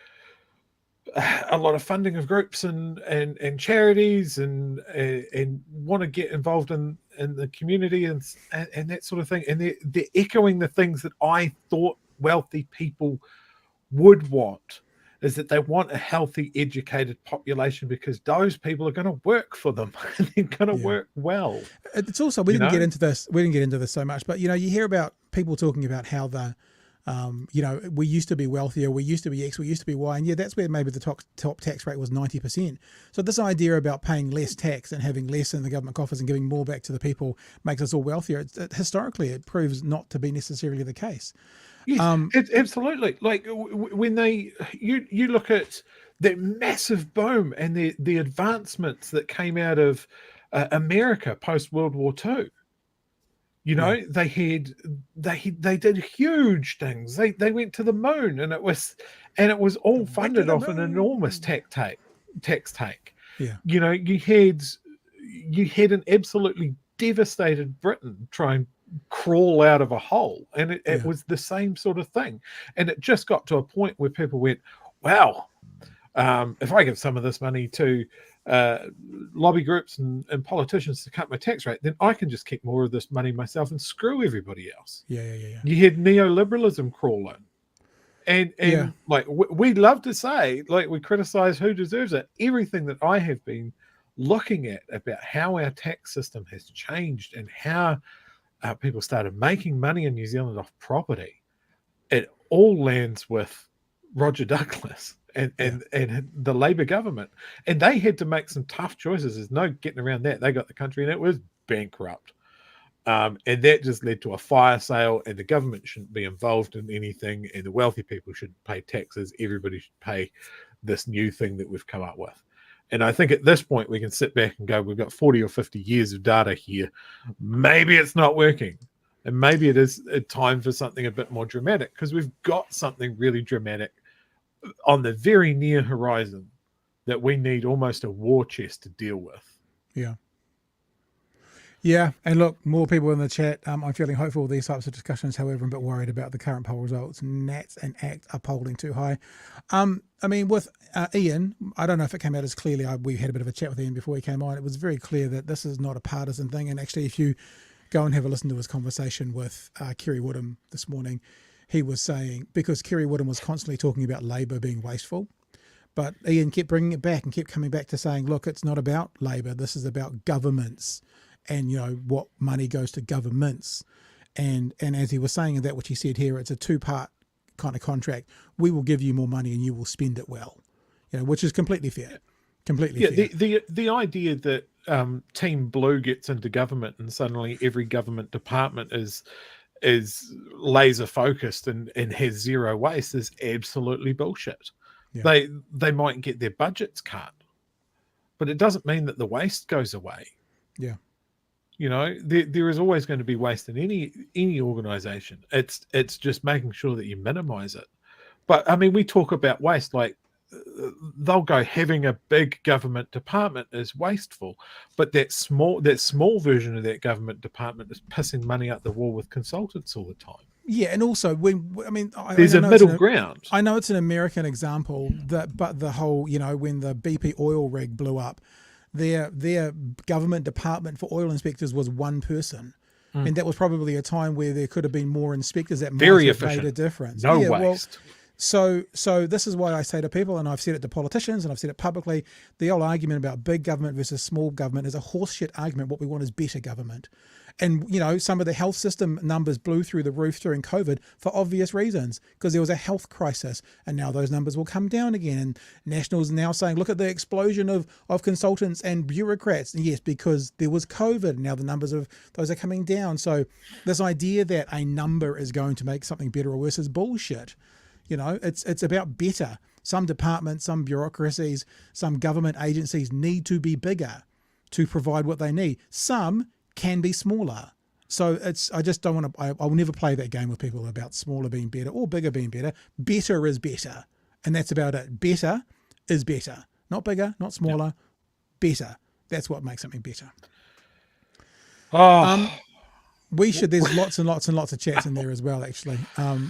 a lot of funding of groups and charities and want to get involved in the community and that sort of thing. And they're echoing the things that I thought wealthy people would want. Is that they want a healthy, educated population because those people are going to work for them and they're going to work well. It's also, we didn't get into this so much, but, you hear about people talking about how we used to be wealthier, we used to be X, we used to be Y, and that's where maybe the top tax rate was 90%. So this idea about paying less tax and having less in the government coffers and giving more back to the people makes us all wealthier. Historically, it proves not to be necessarily the case. Yes, absolutely. Like when you look at that massive boom and the advancements that came out of America post World War II. They did huge things. They went to the moon, and it was all funded off an enormous tax take. Yeah. You had an absolutely devastated Britain try and crawl out of a hole, and it was the same sort of thing. And it just got to a point where people went, wow, if I give some of this money to lobby groups and politicians to cut my tax rate, then I can just keep more of this money myself and screw everybody else. Yeah. You had neoliberalism crawl in, and like we love to say, like, we criticize who deserves it. Everything that I have been looking at about how our tax system has changed and how people started making money in New Zealand off property, it all lands with Roger Douglas and the Labour government. And they had to make some tough choices. There's no getting around that. They got the country and it was bankrupt. And that just led to a fire sale, and the government shouldn't be involved in anything, and the wealthy people shouldn't pay taxes. Everybody should pay this new thing that we've come up with. And I think at this point we can sit back and go, we've got 40 or 50 years of data here. Maybe it's not working. And maybe it is a time for something a bit more dramatic, because we've got something really dramatic on the very near horizon that we need almost a war chest to deal with. Yeah. Yeah, and look, more people in the chat. I'm feeling hopeful of these types of discussions. However, I'm a bit worried about the current poll results. Nats and ACT are polling too high. I mean, with Ian, I don't know if it came out as clearly. We had a bit of a chat with Ian before he came on. It was very clear that this is not a partisan thing. And actually, if you go and have a listen to his conversation with Kiri Woodham this morning, he was saying, because Kiri Woodham was constantly talking about Labour being wasteful, but Ian kept bringing it back and kept coming back to saying, look, it's not about Labour. This is about governments. And, what money goes to governments. And as he was saying in that, which he said here, it's a two-part kind of contract. We will give you more money and you will spend it well, which is completely fair. Completely fair. The idea that Team Blue gets into government and suddenly every government department is laser focused and has zero waste is absolutely bullshit. Yeah. They might get their budgets cut, but it doesn't mean that the waste goes away. Yeah. There is always going to be waste in any organization. It's just making sure that you minimize it. But I mean, we talk about waste like they'll go, having a big government department is wasteful, but that small version of that government department is pissing money out the wall with consultants all the time. Yeah, and also There's a middle ground. I know it's an American example, but the whole, when the BP oil rig blew up, their government department for oil inspectors was one person. And that was probably a time where there could have been more inspectors that might have made a difference. No waste. So this is why I say to people, and I've said it to politicians, and I've said it publicly, the old argument about big government versus small government is a horseshit argument. What we want is better government. And, some of the health system numbers blew through the roof during COVID for obvious reasons, because there was a health crisis. And now those numbers will come down again. And Nationals now saying, look at the explosion of consultants and bureaucrats. And yes, because there was COVID. Now the numbers of those are coming down. So this idea that a number is going to make something better or worse is bullshit. It's about better. Some departments, some bureaucracies, some government agencies need to be bigger to provide what they need. Some can be smaller. So I just don't want to, I will never play that game with people about smaller being better or bigger being better. Better is better. And that's about it. Better is better. Not bigger, not smaller, better. That's what makes something better. There's lots and lots and lots of chats in there as well, actually.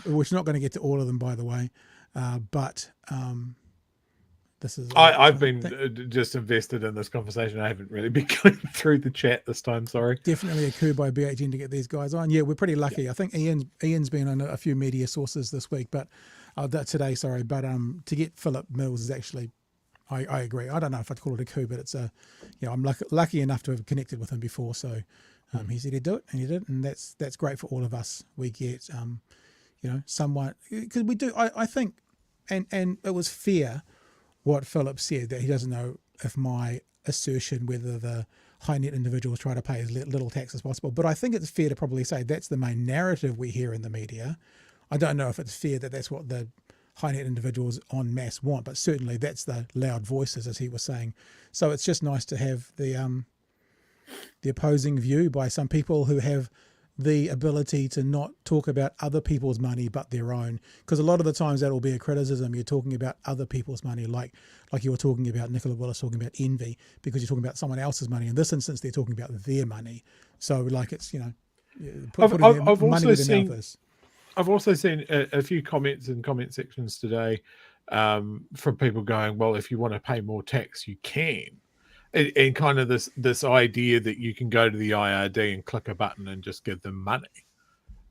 We're not going to get to all of them, by the way. But this is... I've been just invested in this conversation. I haven't really been going through the chat this time, sorry. Definitely a coup by BHN to get these guys on. Yeah, we're pretty lucky. I think Ian's been on a few media sources this week, but today, sorry. But to get Phillip Mills is actually... I agree. I don't know if I'd call it a coup, but it's I'm lucky enough to have connected with him before, so... he said he'd do it, and he did, and that's great for all of us. We get, someone, because we do. I think, and it was fair what Phillip said, that he doesn't know if my assertion whether the high net individuals try to pay as little tax as possible. But I think it's fair to probably say that's the main narrative we hear in the media. I don't know if it's fair that that's what the high net individuals en masse want, but certainly that's the loud voices, as he was saying. So it's just nice to have the opposing view by some people who have the ability to not talk about other people's money but their own, because a lot of the times that will be a criticism. You're talking about other people's money, like you were talking about Nicola Willis talking about envy, because you're talking about someone else's money. In this instance, they're talking about their money. So like it's I've also seen a few comments in comment sections today from people going, well, if you want to pay more tax, you can. And kind of this idea that you can go to the IRD and click a button and just give them money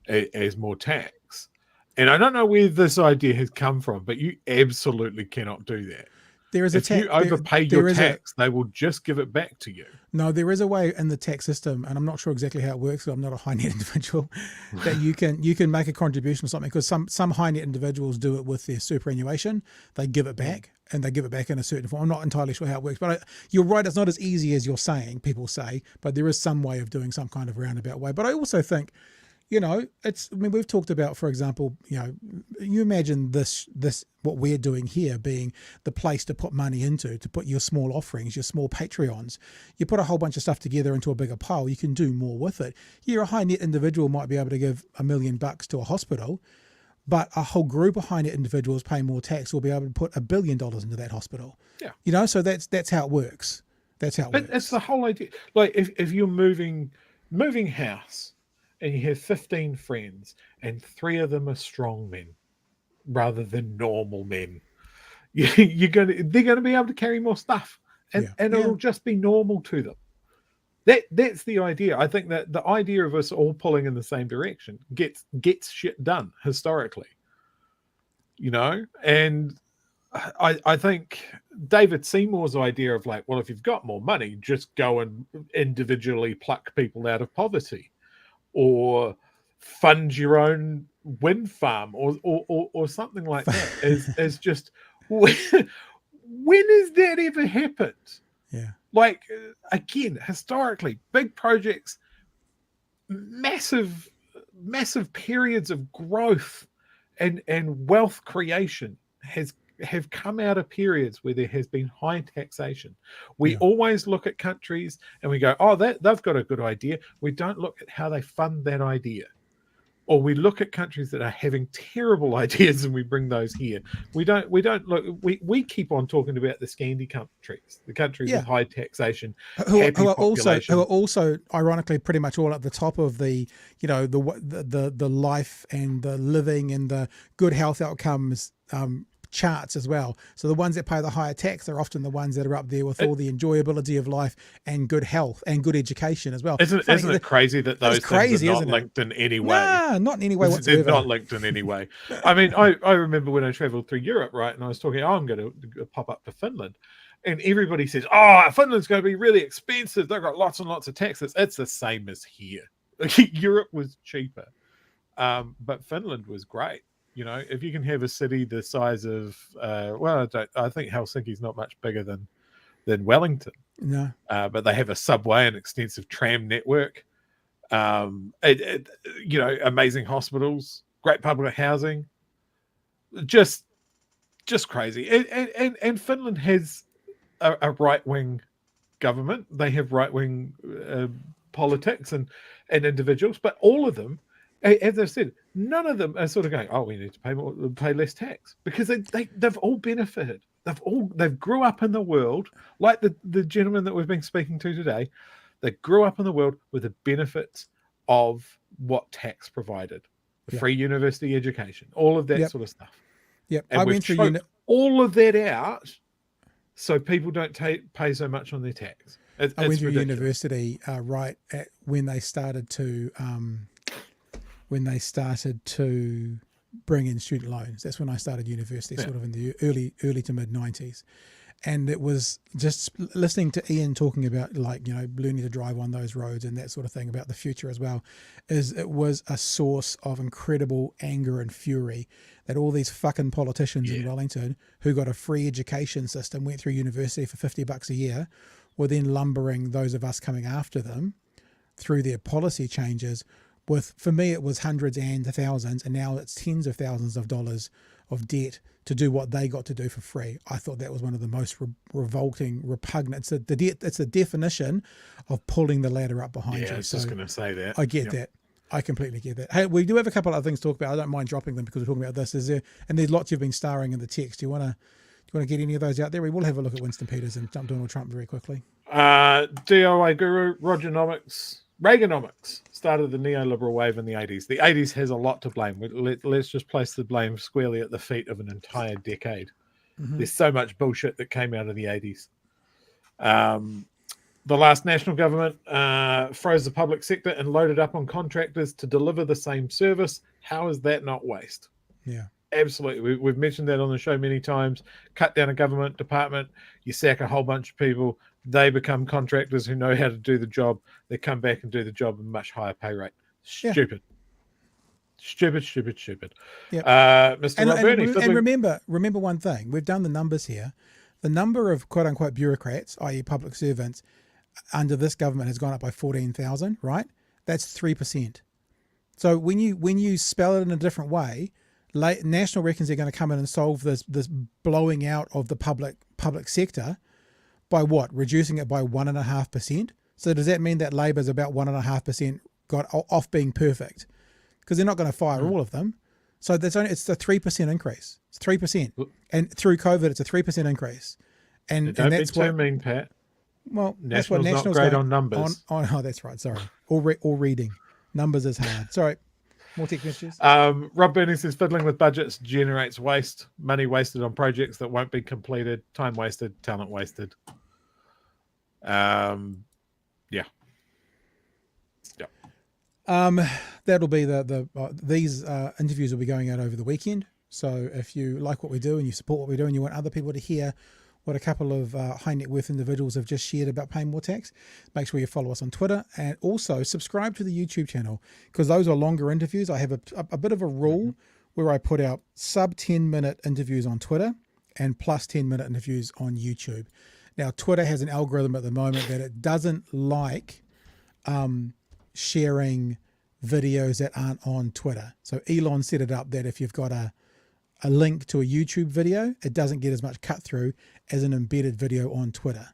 as more tax. And I don't know where this idea has come from, but you absolutely cannot do that. There is if you overpay your tax, they will just give it back to you. No, there is a way in the tax system, and I'm not sure exactly how it works, so I'm not a high net individual, that you can make a contribution or something, because some high net individuals do it with their superannuation. They give it back, and they give it back in a certain form. I'm not entirely sure how it works, but you're right, it's not as easy as you're saying, people say, but there is some way of doing some kind of roundabout way. But I also think, we've talked about, for example, you imagine this what we're doing here being the place to put money into, to put your small offerings, your small Patreons. You put a whole bunch of stuff together into a bigger pile, you can do more with it. Yeah, a high net individual might be able to give $1 million to a hospital, but a whole group of high net individuals paying more tax will be able to put $1 billion into that hospital. Yeah. So that's how it works. That's how it works. It's the whole idea. Like if you're moving house, and you have 15 friends, and 3 of them are strong men rather than normal men, they're going to be able to carry more stuff, and it'll just be normal to them. That's the idea. I think that the idea of us all pulling in the same direction gets shit done historically, and I think David Seymour's idea of like, well, if you've got more money, just go and individually pluck people out of poverty, or fund your own wind farm, or something like that. is just when has that ever happened? Yeah, like again, historically, big projects, massive periods of growth and wealth creation have come out of periods where there has been high taxation. We always look at countries and we go, oh, they've got a good idea. We don't look at how they fund that idea, or we look at countries that are having terrible ideas and we bring those here. We don't look. We keep on talking about the Scandi countries, the countries with high taxation, who happy are population. also ironically pretty much all at the top of the the life and the living and the good health outcomes charts as well. So the ones that pay the higher tax are often the ones that are up there with all the enjoyability of life and good health and good education as well. Isn't it crazy that those things are not linked in any way? Nah, not in any way whatsoever. They're not linked in any way. I mean, I remember when I traveled through Europe, right, and I was talking, I'm going to pop up to Finland, and everybody says, Finland's going to be really expensive. They've got lots and lots of taxes. It's the same as here. Europe was cheaper, but Finland was great. You know, if you can have a city the size of, I think Helsinki's not much bigger than Wellington. No. But they have a subway and extensive tram network. Amazing hospitals, great public housing. Just crazy. And Finland has a right-wing government. They have right-wing politics and individuals, but all of them, as I said, none of them are sort of going, we need to pay less tax, because they've all benefited. They've grew up in the world, like the gentleman that we've been speaking to today. They grew up in the world with the benefits of what tax provided, free university education, all of that sort of stuff. Yep, and we've choked all of that out, so people don't pay so much on their tax. I went to university right at when they started to bring in student loans. That's when I started university, sort of in the early to mid 90s. And it was just listening to Ian talking about, like, you know, learning to drive on those roads and that sort of thing about the future as well, it was a source of incredible anger and fury that all these fucking politicians in Wellington who got a free education system, went through university for $50 a year, were then lumbering those of us coming after them through their policy changes with, for me, it was hundreds and thousands, and now it's tens of thousands of dollars of debt to do what they got to do for free. I thought that was one of the most revolting, repugnant. It's the definition of pulling the ladder up behind you. Yeah, I was just going to say that. I get that. I completely get that. Hey, we do have a couple of other things to talk about. I don't mind dropping them because we're talking about this. And there's lots you've been starring in the text. Do you want to get any of those out there? We will have a look at Winston Peters and Donald Trump very quickly. DOA guru Reaganomics started the neoliberal wave in the 80s. The 80s has a lot to blame. Let's just place the blame squarely at the feet of an entire decade. Mm-hmm. There's so much bullshit that came out of the 80s. The last national government froze the public sector and loaded up on contractors to deliver the same service. How is that not waste? Yeah. Absolutely. We've mentioned that on the show many times. Cut down a government department, you sack a whole bunch of people, they become contractors who know how to do the job. They come back and do the job at a much higher pay rate. Stupid. Yeah. Stupid. Yep. Mr. Robyn. And remember one thing. We've done the numbers here. The number of quote-unquote bureaucrats, i.e. public servants, under this government has gone up by 14,000, right? That's 3%. So when you spell it in a different way, National reckons they're going to come in and solve this blowing out of the public sector by what? Reducing it by 1.5%. So does that mean that Labor's about 1.5% got off being perfect? Because they're not going to fire all of them. So it's a 3% increase. It's 3%, and through COVID, it's a 3% increase. And that's what mean, Pat. Well, that's what National's not great on numbers. Oh, that's right. Sorry, or reading numbers is hard. Sorry. More tech messages. Rob Campbell says fiddling with budgets generates waste, money wasted on projects that won't be completed, time wasted, talent wasted. That'll be these interviews will be going out over the weekend. So if you like what we do and you support what we do and you want other people to hear what a couple of high net worth individuals have just shared about paying more tax, make sure you follow us on Twitter and also subscribe to the YouTube channel, because those are longer interviews. I have a bit of a rule where I put out sub 10-minute interviews on Twitter and plus 10-minute interviews on YouTube. Now, Twitter has an algorithm at the moment that it doesn't like sharing videos that aren't on Twitter. So Elon set it up that if you've got a link to a YouTube video, it doesn't get as much cut through as an embedded video on Twitter.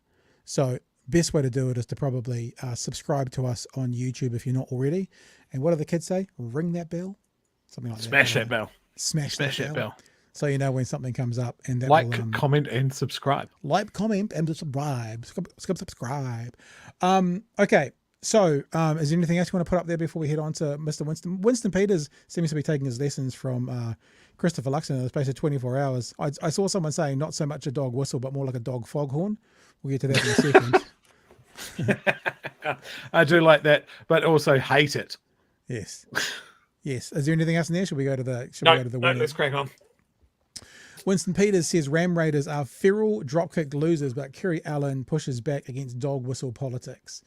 So best way to do it is to probably subscribe to us on YouTube if you're not already. And what do the kids say? Ring that bell. something like Smash that. that bell. Smash that That bell. So you know when something comes up, and that Like, will, comment, and subscribe. like, comment, and subscribe. Subscribe. Okay. So, is there anything else you want to put up there before we head on to Mr. Winston? Winston Peters seems to be taking his lessons from Christopher Luxon in the space of 24 hours. I saw someone saying not so much a dog whistle, but more like a dog foghorn. We'll get to that in a second. I do like that, but also hate it. Yes. Yes. Is there anything else in there? Should we go to the? No, let's crack on. Winston Peters says Ram Raiders are feral dropkick losers, but Kiri Allan pushes back against dog whistle politics.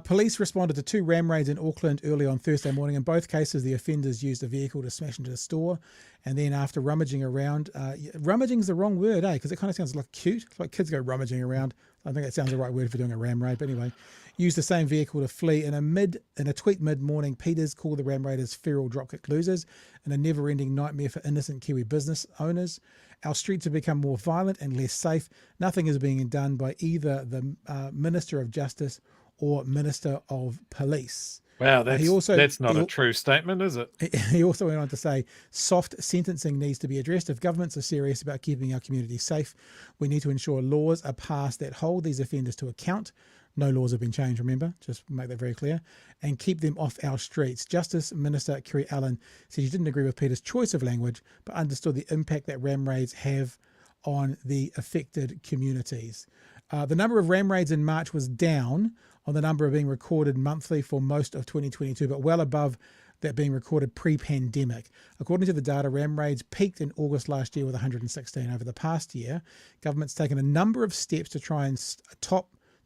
Police responded to 2 ram raids in Auckland early on Thursday morning. In both cases, the offenders used a vehicle to smash into the store, and then after rummaging around, rummaging is the wrong word, because it kind of sounds like cute. It's like kids go rummaging around. I think that sounds the right word for doing a ram raid, but anyway, used the same vehicle to flee. In a tweet mid-morning, Peters called the ram raiders feral dropkick losers and a never-ending nightmare for innocent Kiwi business owners. Our streets have become more violent and less safe. Nothing is being done by either the Minister of Justice or Minister of Police. Wow, that's not a true statement, is it? He also went on to say, soft sentencing needs to be addressed. If governments are serious about keeping our communities safe, we need to ensure laws are passed that hold these offenders to account. No laws have been changed, remember, just make that very clear, and keep them off our streets. Justice Minister Kiri Allan said he didn't agree with Peter's choice of language, but understood the impact that ram raids have on the affected communities. The number of ram raids in March was down on the number of being recorded monthly for most of 2022, but well above that being recorded pre-pandemic. According to the data, ram raids peaked in August last year with 116. Over the past year, government's taken a number of steps to try and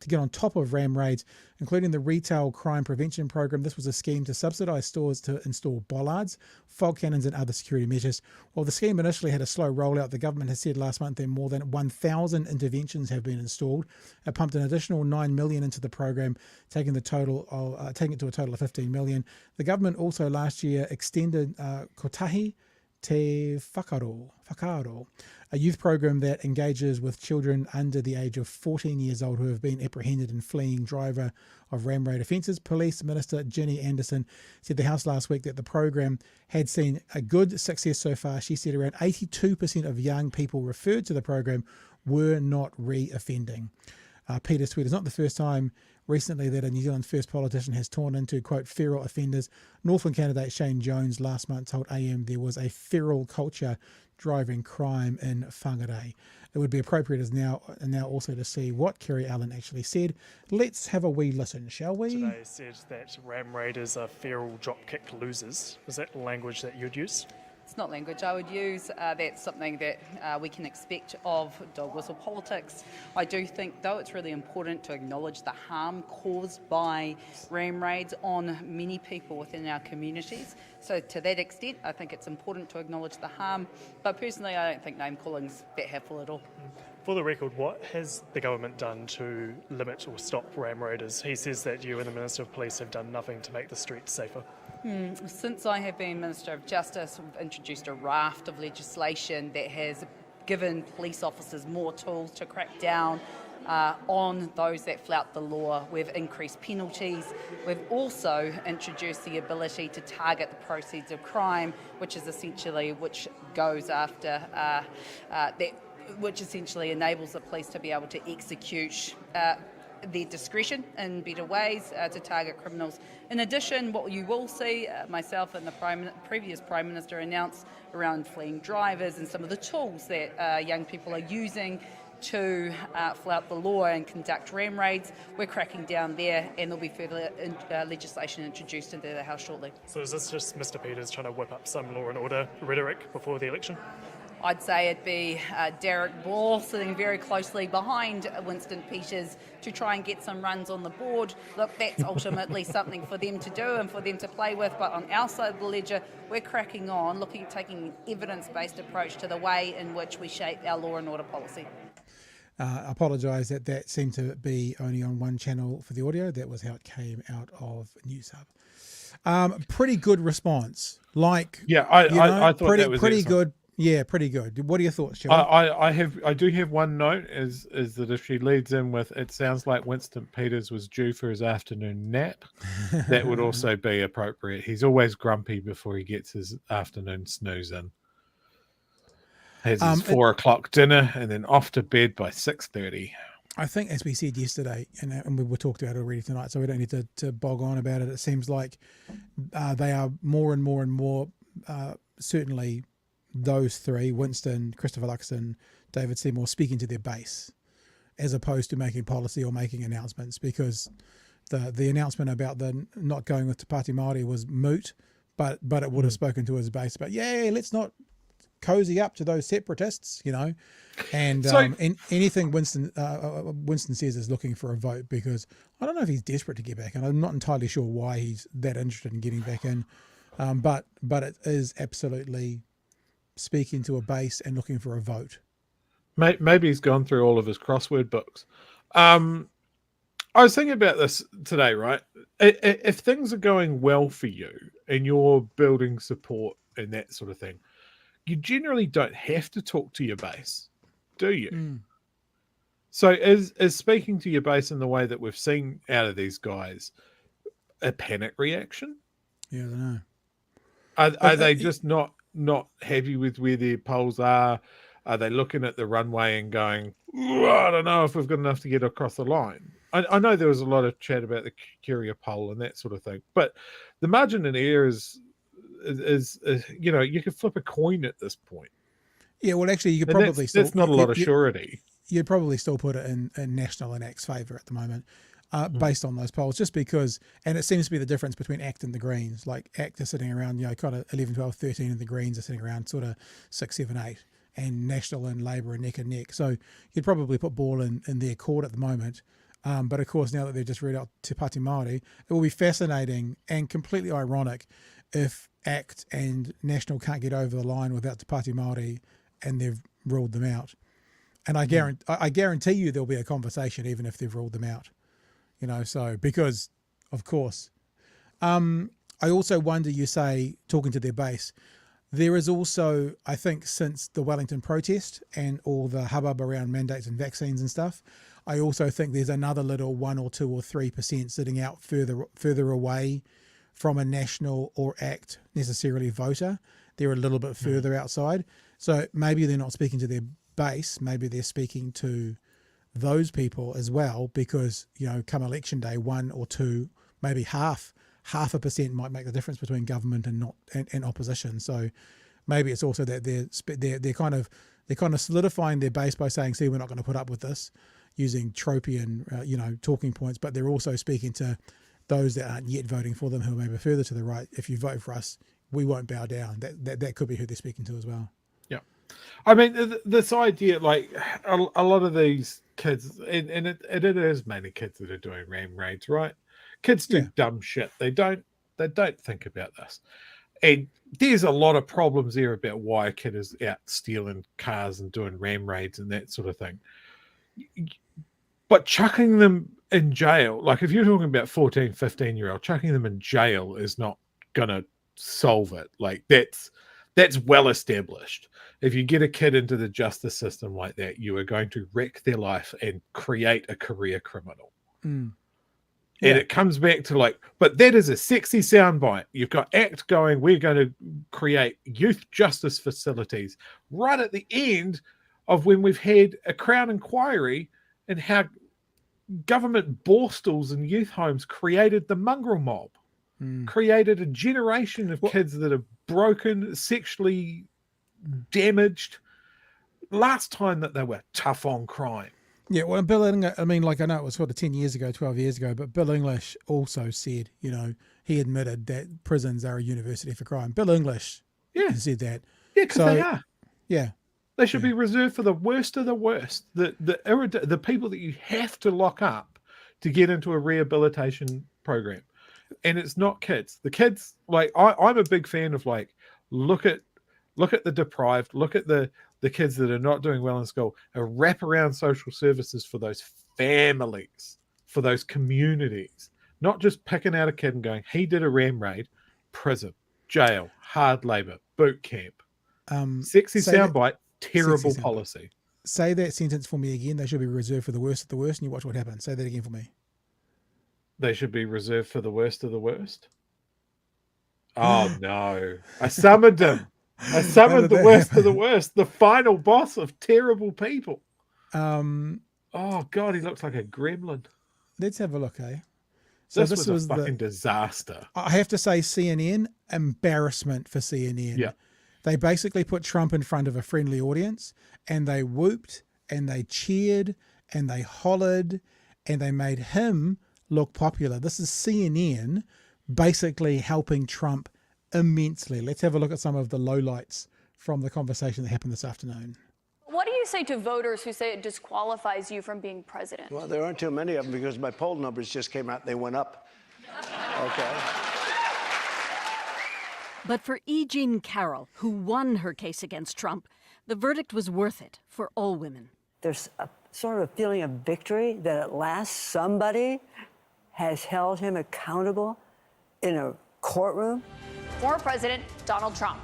get on top of ram raids, including the Retail Crime Prevention Program. This was a scheme to subsidise stores to install bollards, fog cannons and other security measures. While the scheme initially had a slow rollout, the government has said last month that more than 1,000 interventions have been installed. It pumped an additional $9 million into the program, taking it to a total of $15 million. The government also last year extended Kotahi Te Whakaaro, a youth program that engages with children under the age of 14 years old who have been apprehended and fleeing driver of ram raid offences. Police Minister Ginny Anderson said the House last week that the program had seen a good success so far. She said around 82% of young people referred to the program were not re-offending. Peter's tweet is not the first time recently that a New Zealand First politician has torn into, quote, feral offenders. Northland candidate Shane Jones last month told AM there was a feral culture driving crime in Whangarei. It would be appropriate as now also to see what Kiri Allan actually said. Let's have a wee listen, shall we? Today said that ram raiders are feral dropkick losers. Is that language that you'd use? It's not language I would use. That's something that we can expect of dog whistle politics. I do think, though, it's really important to acknowledge the harm caused by ram raids on many people within our communities. So to that extent, I think it's important to acknowledge the harm. But personally, I don't think name calling's that helpful at all. For the record, what has the government done to limit or stop ram raiders? He says that you and the Minister of Police have done nothing to make the streets safer. Since I have been Minister of Justice, we've introduced a raft of legislation that has given police officers more tools to crack down on those that flout the law. We've increased penalties. We've also introduced the ability to target the proceeds of crime, which goes after which essentially enables the police to be able to execute their discretion in better ways to target criminals. In addition, what you will see, myself and the previous Prime Minister announced around fleeing drivers and some of the tools that young people are using to flout the law and conduct ram raids. We're cracking down there, and there'll be further legislation introduced into the House shortly. So is this just Mr. Peters trying to whip up some law and order rhetoric before the election? I'd say it'd be Derek Ball sitting very closely behind Winston Peters to try and get some runs on the board. Look, that's ultimately something for them to do and for them to play with, but on our side of the ledger, we're cracking on, taking an evidence-based approach to the way in which we shape our law and order policy. I apologise that seemed to be only on one channel for the audio. That was how it came out of News Hub. Pretty good response. I thought that was pretty excellent. good. Yeah, pretty good. What are your thoughts, Joe? I do have one note is that if she leads in with it sounds like Winston Peters was due for his afternoon nap, that would also be appropriate. He's always grumpy before he gets his afternoon snooze in. Has his 4 o'clock dinner and then off to bed by 6:30. I think, as we said yesterday, and we were talked about it already tonight, so we don't need to bog on about it. It seems like they are more and more, certainly those three, Winston, Christopher Luxon, David Seymour, speaking to their base as opposed to making policy or making announcements, because the announcement about the not going with Te Pāti Māori was moot, but it would have spoken to his base. But yeah, let's not cozy up to those separatists, and anything Winston says is looking for a vote, because I don't know if he's desperate to get back, and I'm not entirely sure why he's that interested in getting back in, but it is absolutely speaking to a base and looking for a vote. Maybe he's gone through all of his crossword books. I was thinking about this today, right? If things are going well for you and you're building support and that sort of thing, you generally don't have to talk to your base, do you? So is speaking to your base in the way that we've seen out of these guys a panic reaction? Yeah, I don't know. Are they just not happy with where their polls are? Are they looking at the runway and going, I don't know if we've got enough to get across the line? I know there was a lot of chat about the Kiri poll and that sort of thing, but the margin in error is you could flip a coin at this point. Yeah, well, actually, you could probably that's not a lot of surety. You'd probably still put it in National and ACT's favour at the moment, based on those polls, just because, and it seems to be the difference between ACT and the Greens. Like ACT are sitting around, kind of 11, 12, 13, and the Greens are sitting around sort of 6, 7, 8, and National and Labour are neck and neck. So you'd probably put ball in their court at the moment. But of course, now that they've just read out Te Pāti Māori, it will be fascinating and completely ironic if ACT and National can't get over the line without Te Pāti Māori and they've ruled them out. And I guarantee you there'll be a conversation even if they've ruled them out. So because, of course. I also wonder, you say, talking to their base, there is also, I think, since the Wellington protest and all the hubbub around mandates and vaccines and stuff, I also think there's another little 1 or 2 or 3% sitting out further away from a National or ACT necessarily voter. They're a little bit further outside. So maybe they're not speaking to their base. Maybe they're speaking to those people as well, because, come election day, 1 or 2, maybe half a percent might make the difference between government and opposition. So maybe it's also that they're kind of solidifying their base by saying, see, we're not going to put up with this, using tropian, talking points, but they're also speaking to those that aren't yet voting for them, who are maybe further to the right. If you vote for us, we won't bow down. That could be who they're speaking to as well. Yeah. I mean, this idea, like a lot of these kids, and it is mainly kids that are doing ram raids, right? Kids do dumb shit. They don't think about this. And there's a lot of problems there about why a kid is out stealing cars and doing ram raids and that sort of thing. But chucking them in jail, like if you're talking about 14, 15-year-old, chucking them in jail is not going to solve it. Like that's well established. If you get a kid into the justice system like that, you are going to wreck their life and create a career criminal. And it comes back to but that is a sexy soundbite. You've got ACT going, we're going to create youth justice facilities right at the end of when we've had a Crown inquiry and how government borstals and youth homes created the mongrel mob, created a generation of kids that are broken, sexually damaged. Last time that they were tough on crime. Yeah, well, Bill English, I know it was sort of 10 years ago, 12 years ago, but Bill English also said, he admitted that prisons are a university for crime. Bill English said that. Yeah, because they are. Yeah. They should be reserved for the worst of the worst, the people that you have to lock up to get into a rehabilitation program. And it's not kids. The kids, I'm a big fan of look at the deprived, look at the kids that are not doing well in school, and wrap around social services for those families, for those communities, not just picking out a kid and going, he did a ram raid, prison, jail, hard labor, boot camp. Sexy say that- soundbite, terrible Sexy soundbite. policy. Say that sentence for me again. They should be reserved for the worst of the worst, and you watch what happens. Say that again for me. They should be reserved for the worst of the worst. Oh no. I summoned him. I summoned the that worst happen? of the worst. The final boss of terrible people. Um, Oh god, he looks like a gremlin. let's have a look, eh? So This was a fucking disaster. I have to say, CNN, embarrassment for CNN. Yeah. They basically put Trump in front of a friendly audience, and they whooped and they cheered and they hollered and they made him look popular. This is CNN basically helping Trump immensely. Let's have a look at some of the lowlights from the conversation that happened this afternoon. What do you say to voters who say it disqualifies you from being president? Well, there aren't too many of them because my poll numbers just came out. They went up. Okay. But for E. Jean Carroll, who won her case against Trump, the verdict was worth it for all women. There's a sort of a feeling of victory that at last somebody has held him accountable in a courtroom. Former President Donald Trump.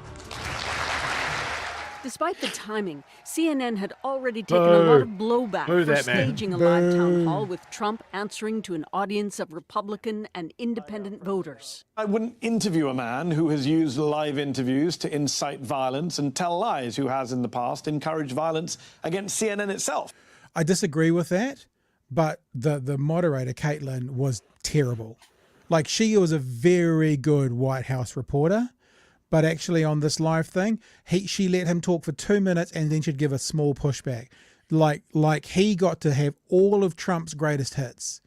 Despite the timing, CNN had already taken a lot of blowback Boo for that man. staging a live town hall with Trump answering to an audience of Republican and independent voters. I wouldn't interview a man who has used live interviews to incite violence and tell lies, who has in the past encouraged violence against CNN itself. I disagree with that, but the moderator, Caitlin, was terrible. Like, she was a very good White House reporter, but actually on this live thing, she let him talk for 2 minutes and then she'd give a small pushback. Like he got to have all of Trump's greatest hits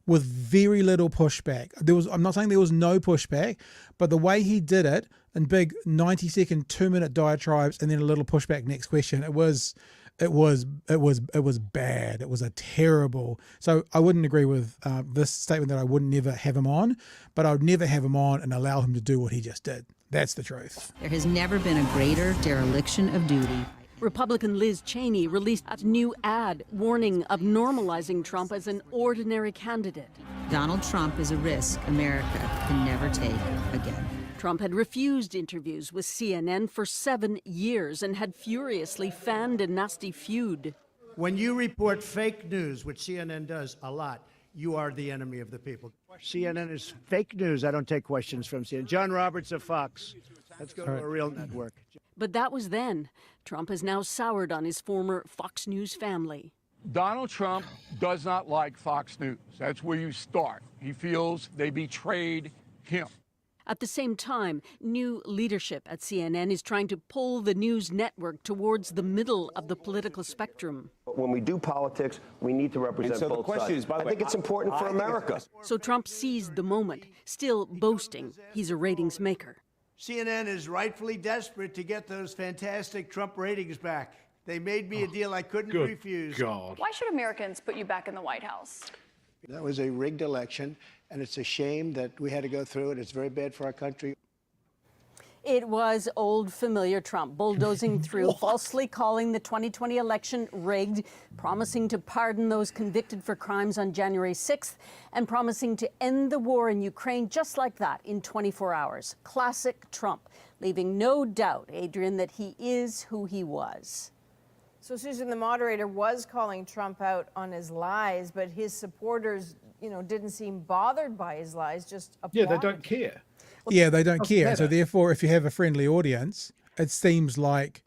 with very little pushback. I'm not saying there was no pushback, but the way he did it in big 90-second, 2-minute diatribes and then a little pushback next question, it was bad. It was a terrible. So I wouldn't agree with this statement that I would never have him on, but I would never have him on and allow him to do what he just did. That's the truth. There has never been a greater dereliction of duty. Republican Liz Cheney released a new ad warning of normalizing Trump as an ordinary candidate. Donald Trump is a risk America can never take again. Trump had refused interviews with CNN for 7 years and had furiously fanned a nasty feud. When you report fake news, which CNN does a lot, you are the enemy of the people. CNN is fake news. I don't take questions from CNN. John Roberts of Fox. Let's go to a real network. But that was then. Trump has now soured on his former Fox News family. Donald Trump does not like Fox News. That's where you start. He feels they betrayed him. At the same time, new leadership at CNN is trying to pull the news network towards the middle of the political spectrum. When we do politics, we need to represent both sides. I think it's important for America. So Trump seized the moment, still boasting he's a ratings maker. CNN is rightfully desperate to get those fantastic Trump ratings back. They made me a deal I couldn't refuse. God. Why should Americans put you back in the White House? That was a rigged election, and it's a shame that we had to go through it. It's very bad for our country. It was old familiar Trump bulldozing through, falsely calling the 2020 election rigged, promising to pardon those convicted for crimes on January 6th, and promising to end the war in Ukraine just like that in 24 hours. Classic Trump, leaving no doubt, Adrian, that he is who he was. So, Susan, the moderator was calling Trump out on his lies, but his supporters, didn't seem bothered by his lies, just applauded. Yeah, they don't care. Yeah, they don't care. matter. So therefore, if you have a friendly audience, it seems like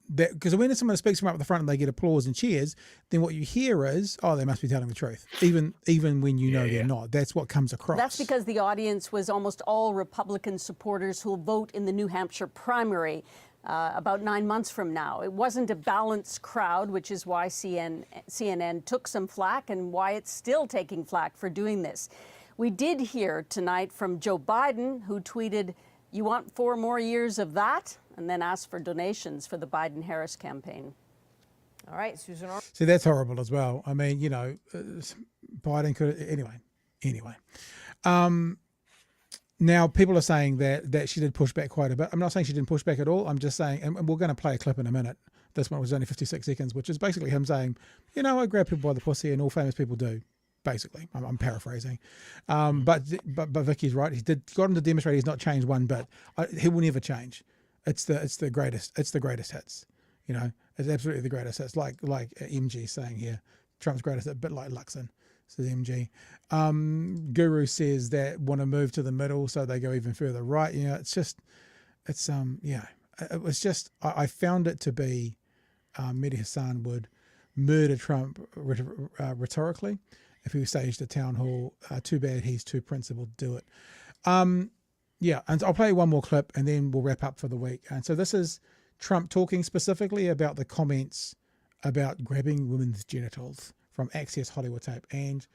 that, because when someone speaks from up at the front and they get applause and cheers, then what you hear is, oh, they must be telling the truth, even when you know they're not. That's what comes across. That's because the audience was almost all Republican supporters who'll vote in the New Hampshire primary about 9 months from now. It wasn't a balanced crowd, which is why CNN took some flack and why it's still taking flack for doing this. We did hear tonight from Joe Biden, who tweeted, "You want 4 more years of that?" and then asked for donations for the Biden-Harris campaign. All right, Susan. See, that's horrible as well. I mean, Biden could anyway. Now, people are saying that she did push back quite a bit. I'm not saying she didn't push back at all. I'm just saying, and we're going to play a clip in a minute. This one was only 56 seconds, which is basically him saying, I grab people by the pussy, and all famous people do. Basically, I'm paraphrasing. But Vicky's right. He got him to demonstrate he's not changed one bit. He will never change. it's the greatest hits. You know, it's absolutely the greatest hits. Like MG saying here, Trump's greatest, a bit like Luxon, says MG. Guru says that want to move to the middle, so they go even further right. You know, it was just, I found it to be, Mehdi Hassan would murder Trump rhetorically if he staged a town hall. Too bad he's too principled to do it. And I'll play one more clip and then we'll wrap up for the week. And so this is Trump talking specifically about the comments about grabbing women's genitals from Access Hollywood tape. And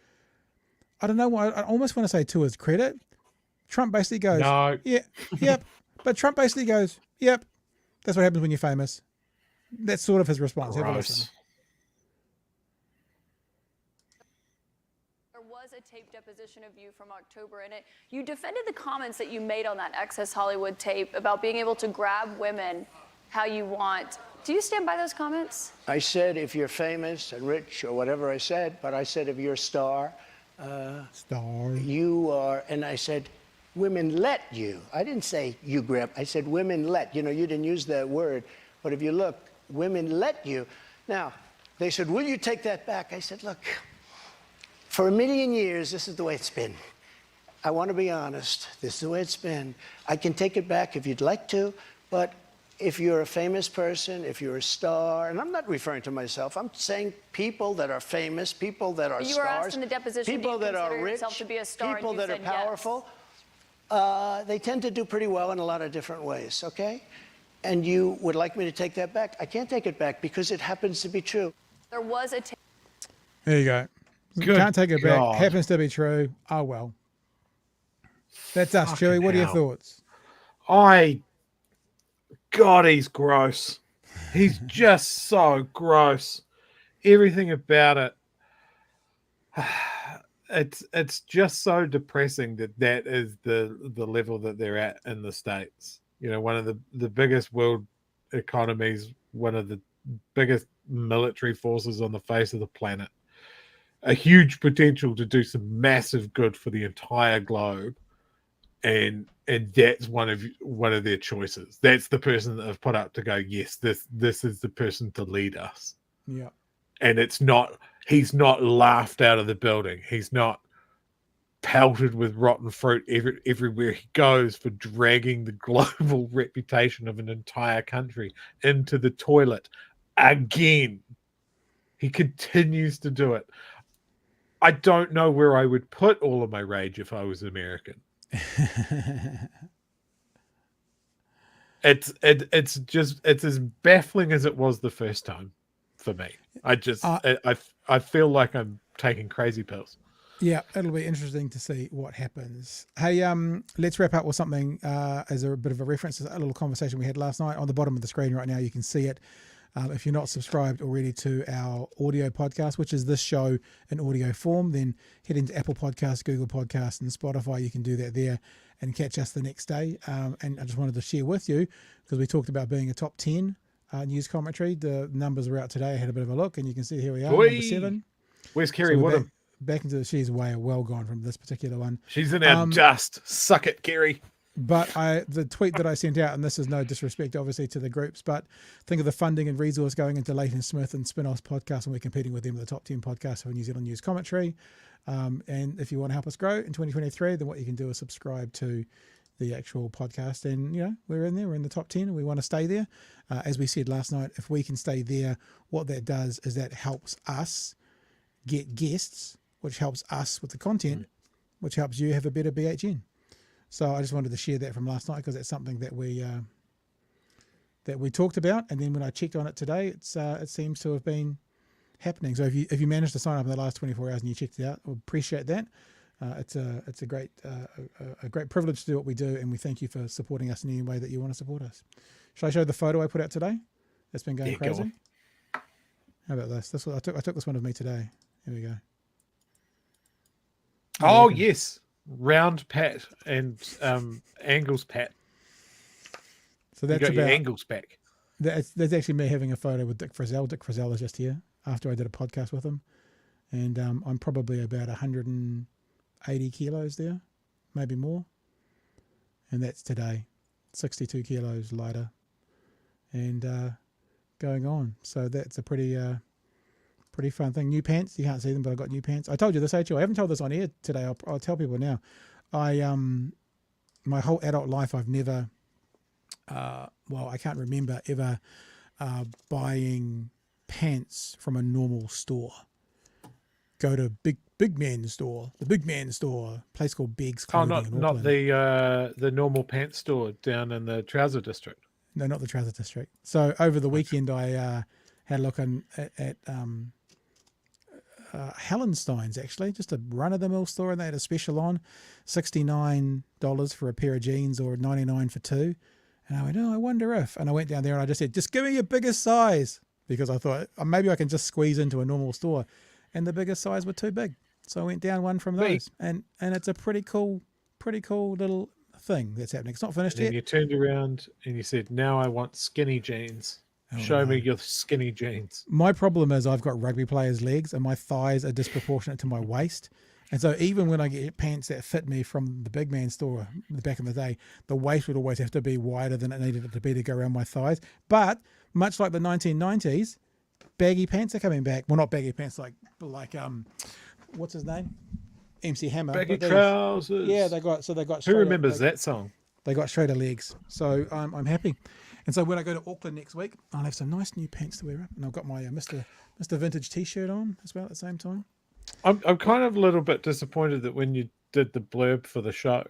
I don't know why, I almost want to say to his credit, Trump basically goes, No. yeah, yep. But Trump basically goes, yep, that's what happens when you're famous. That's sort of his response. Have a listen. There was a tape deposition of you from October, and you defended the comments that you made on that Access Hollywood tape about being able to grab women how you want. Do you stand by those comments? I said if you're famous and rich or whatever I said, but I said if you're a star, you are, and I said women let you. I didn't say you grab. I said women let. You know, you didn't use that word, but if you look, women let you. Now, they said, will you take that back? I said, look, for 1,000,000 years, this is the way it's been. I want to be honest. This is the way it's been. I can take it back if you'd like to, but if you're a famous person, if you're a star, and I'm not referring to myself, I'm saying people that are famous, people that are You were stars, asked in the deposition, people do you that are consider rich, yourself to be a star, people and you that are said yes. powerful, they tend to do pretty well in a lot of different ways, okay? And you would like me to take that back? I can't take it back because it happens to be true. There was a tape. There you go. Good Can't take it God. back. Happens to be true. Oh, well. That's us, Fucking Chewie. What are your hell. thoughts? God, he's gross. He's just so gross. Everything about it. It's just so depressing that is the level that they're at in the States. You know, one of the biggest world economies, one of the biggest military forces on the face of the planet. A huge potential to do some massive good for the entire globe. And that's one of their choices. That's the person that have put up to go, yes, this is the person to lead us. Yeah. And he's not laughed out of the building. He's not pelted with rotten fruit everywhere he goes for dragging the global reputation of an entire country into the toilet again. He continues to do it. I don't know where I would put all of my rage if I was American. It's as baffling as it was the first time for me. I feel like I'm taking crazy pills. Yeah, it'll be interesting to see what happens. Hey, let's wrap up with something as a bit of a reference to a little conversation we had last night. On the bottom of the screen right now, you can see it. If you're not subscribed already to our audio podcast, which is this show in audio form, then head into Apple Podcasts, Google Podcasts, and Spotify. You can do that there and catch us the next day. And I just wanted to share with you, because we talked about being a top 10 news commentary. The numbers are out today. I had a bit of a look, and you can see here we are, number 7. Where's Kiri Woodham? Back into she's way well gone from this particular one. She's in our dust. Suck it, Kiri. But the tweet that I sent out, and this is no disrespect, obviously, to the groups, but think of the funding and resource going into Leighton Smith and Spinoff's podcast, and we're competing with them with the top 10 podcasts for New Zealand news commentary. And if you want to help us grow in 2023, then what you can do is subscribe to the actual podcast. And, you know, we're in there. We're in the top 10, and we want to stay there. As we said last night, if we can stay there, what that does is that helps us get guests, which helps us with the content, which helps you have a better BHN. So I just wanted to share that from last night, because that's something that we talked about. And then when I checked on it today, it seems to have been happening. So if you managed to sign up in the last 24 hours and you checked it out, we appreciate that. It's a great privilege to do what we do, and we thank you for supporting us in any way that you want to support us. Should I show the photo I put out today? It's been going crazy. Go How about this? I took this one of me today. Here we go. Oh, yes. Round pat and angles pat. So that's you got about your angles back. That's actually me having a photo with Dick Frizzell. Dick Frizzell is just here after I did a podcast with him. And I'm probably about 180 kilos there, maybe more. And that's today. 62 kilos lighter, and going on. So that's a pretty fun thing. New pants. You can't see them, but I got new pants. I told you this, actually. I haven't told this on air today. I'll tell people now. My whole adult life, I've never, I can't remember ever buying pants from a normal store. Go to big man store, the big man store, place called Beggs Clothing in not Auckland. the normal pants store down in the trouser district. No, not the trouser district. So over the weekend, I had a look at Hallenstein's, actually, just a run-of-the-mill store, and they had a special on, $69 for a pair of jeans or $99 for two. And I went, I wonder if. And I went down there and I just said, just give me your biggest size, because I thought maybe I can just squeeze into a normal store. And the biggest size were too big. So I went down one from those. And it's a pretty cool little thing that's happening. It's not finished yet. And you turned around and you said, now I want skinny jeans. Show me your skinny jeans. My problem is I've got rugby players' legs and my thighs are disproportionate to my waist. And so even when I get pants that fit me from the big man store back in the day, the waist would always have to be wider than it needed it to be to go around my thighs. But much like the 1990s, baggy pants are coming back. Well, not baggy pants, like what's his name? MC Hammer. Baggy trousers. Yeah, they got. Who remembers that song? They got straighter legs. So I'm happy. And so when I go to Auckland next week, I'll have some nice new pants to wear up, and I've got my Mr. Vintage T-shirt on as well at the same time. I'm kind of a little bit disappointed that when you did the blurb for the show,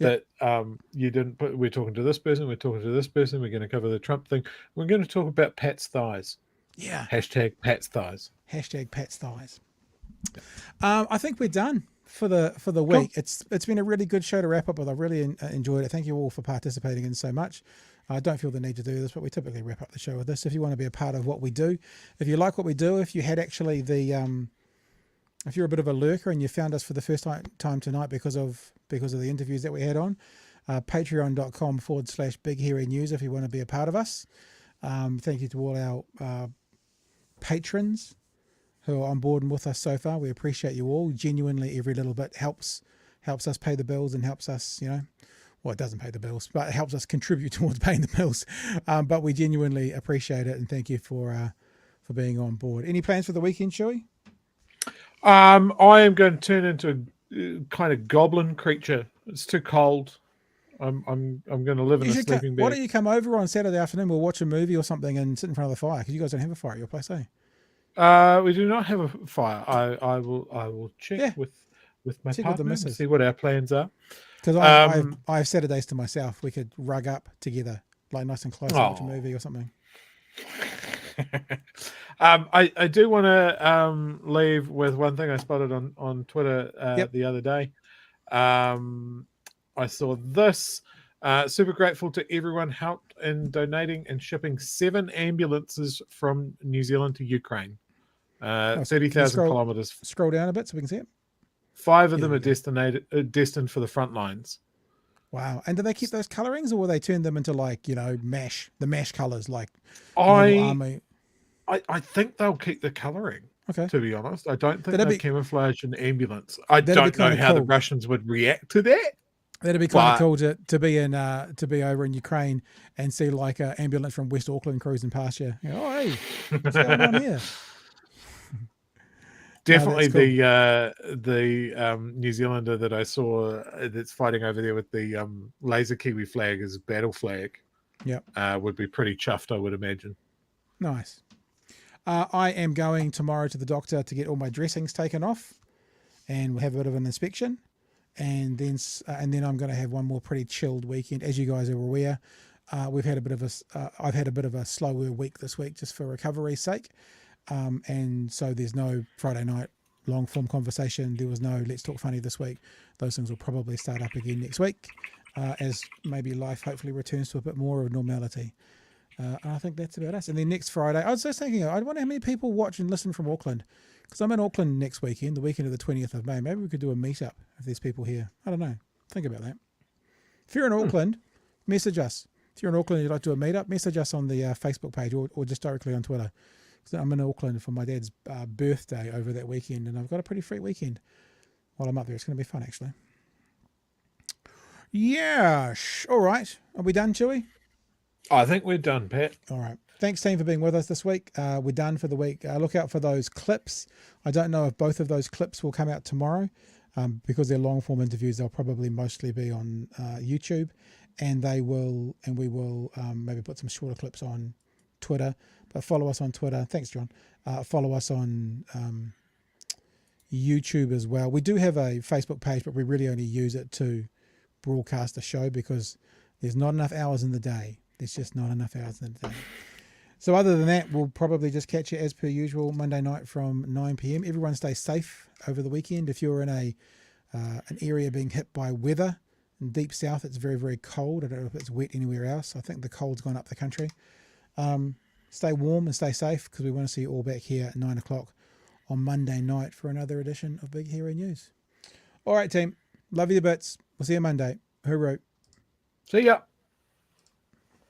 that you didn't put, we're talking to this person, we're talking to this person, we're going to cover the Trump thing, we're going to talk about Pat's thighs. Yeah. Hashtag Pat's thighs. Hashtag Pat's thighs. I think we're done for the week. Cool. It's been a really good show to wrap up with. I really enjoyed it. Thank you all for participating in so much. I don't feel the need to do this, but we typically wrap up the show with this. If you want to be a part of what we do, if you like what we do, if you had actually if you're a bit of a lurker and you found us for the first time tonight because of the interviews that we had on, patreon.com/Big Hairy News if you want to be a part of us. Thank you to all our patrons who are on board and with us so far. We appreciate you all. Genuinely, every little bit helps us pay the bills and helps us, well, it doesn't pay the bills, but it helps us contribute towards paying the bills. But we genuinely appreciate it, and thank you for being on board. Any plans for the weekend, Shuey? I am going to turn into a kind of goblin creature. It's too cold. I'm going to live in a sleeping bag. Why don't you come over on Saturday afternoon? We'll watch a movie or something and sit in front of the fire, because you guys don't have a fire at your place, eh? We do not have a fire. I will check with my partner and see what our plans are. Because I have Saturdays to myself. We could rug up together, like nice and close, and watch a movie or something. I do want to leave with one thing I spotted on Twitter the other day. I saw this. Super grateful to everyone helped in donating and shipping 7 ambulances from New Zealand to Ukraine. 30,000 kilometers. Scroll down a bit so we can see it. 5 of them are destined for the front lines. Wow. And do they keep those colorings, or will they turn them into the MASH colors, like army? I think they'll keep the coloring. Okay. To be honest, I don't think they'll camouflage an ambulance. I don't know how the Russians would react to that. That'd be kind of cool to be over in Ukraine and see like an ambulance from West Auckland cruising past you. Oh, hey, what's going on here? Definitely the New Zealander that I saw that's fighting over there with the laser Kiwi flag as battle flag. Yep. Would be pretty chuffed, I would imagine. Nice. I am going tomorrow to the doctor to get all my dressings taken off, and we'll have a bit of an inspection, and then I'm going to have one more pretty chilled weekend. As you guys are aware, I've had a bit of a slower week this week just for recovery's sake. And so there's no Friday night long form conversation. There was no Let's Talk Funny this week. Those things will probably start up again next week as maybe life hopefully returns to a bit more of normality. I think that's about us. And then next Friday, I was just thinking, I wonder how many people watch and listen from Auckland, because I'm in Auckland next weekend, the weekend of the 20th of May. Maybe we could do a meetup if there's people here. I don't know. Think about that. If you're in Auckland, message us. If you're in Auckland and you'd like to do a meetup, message us on the Facebook page or just directly on Twitter. So I'm in Auckland for my dad's birthday over that weekend, and I've got a pretty free weekend while I'm up there. It's going to be fun, actually. Yeah. All right. Are we done, Chewy? I think we're done, Pat. All right. Thanks, team, for being with us this week. We're done for the week. Look out for those clips. I don't know if both of those clips will come out tomorrow because they're long-form interviews. They'll probably mostly be on YouTube, and we will maybe put some shorter clips on Twitter. But follow us on Twitter. Thanks, John. Follow us on YouTube as well. We do have a Facebook page, but we really only use it to broadcast the show because there's not enough hours in the day. There's just not enough hours in the day. So other than that, we'll probably just catch you as per usual Monday night from 9 p.m. Everyone stay safe over the weekend. If you're in an area being hit by weather in deep south, it's very, very cold. I don't know if it's wet anywhere else. I think the cold's gone up the country. Stay warm and stay safe because we want to see you all back here at 9 o'clock on Monday night for another edition of Big Hero News. All right, team. Love you to bits. We'll see you Monday. Hooroo. See ya.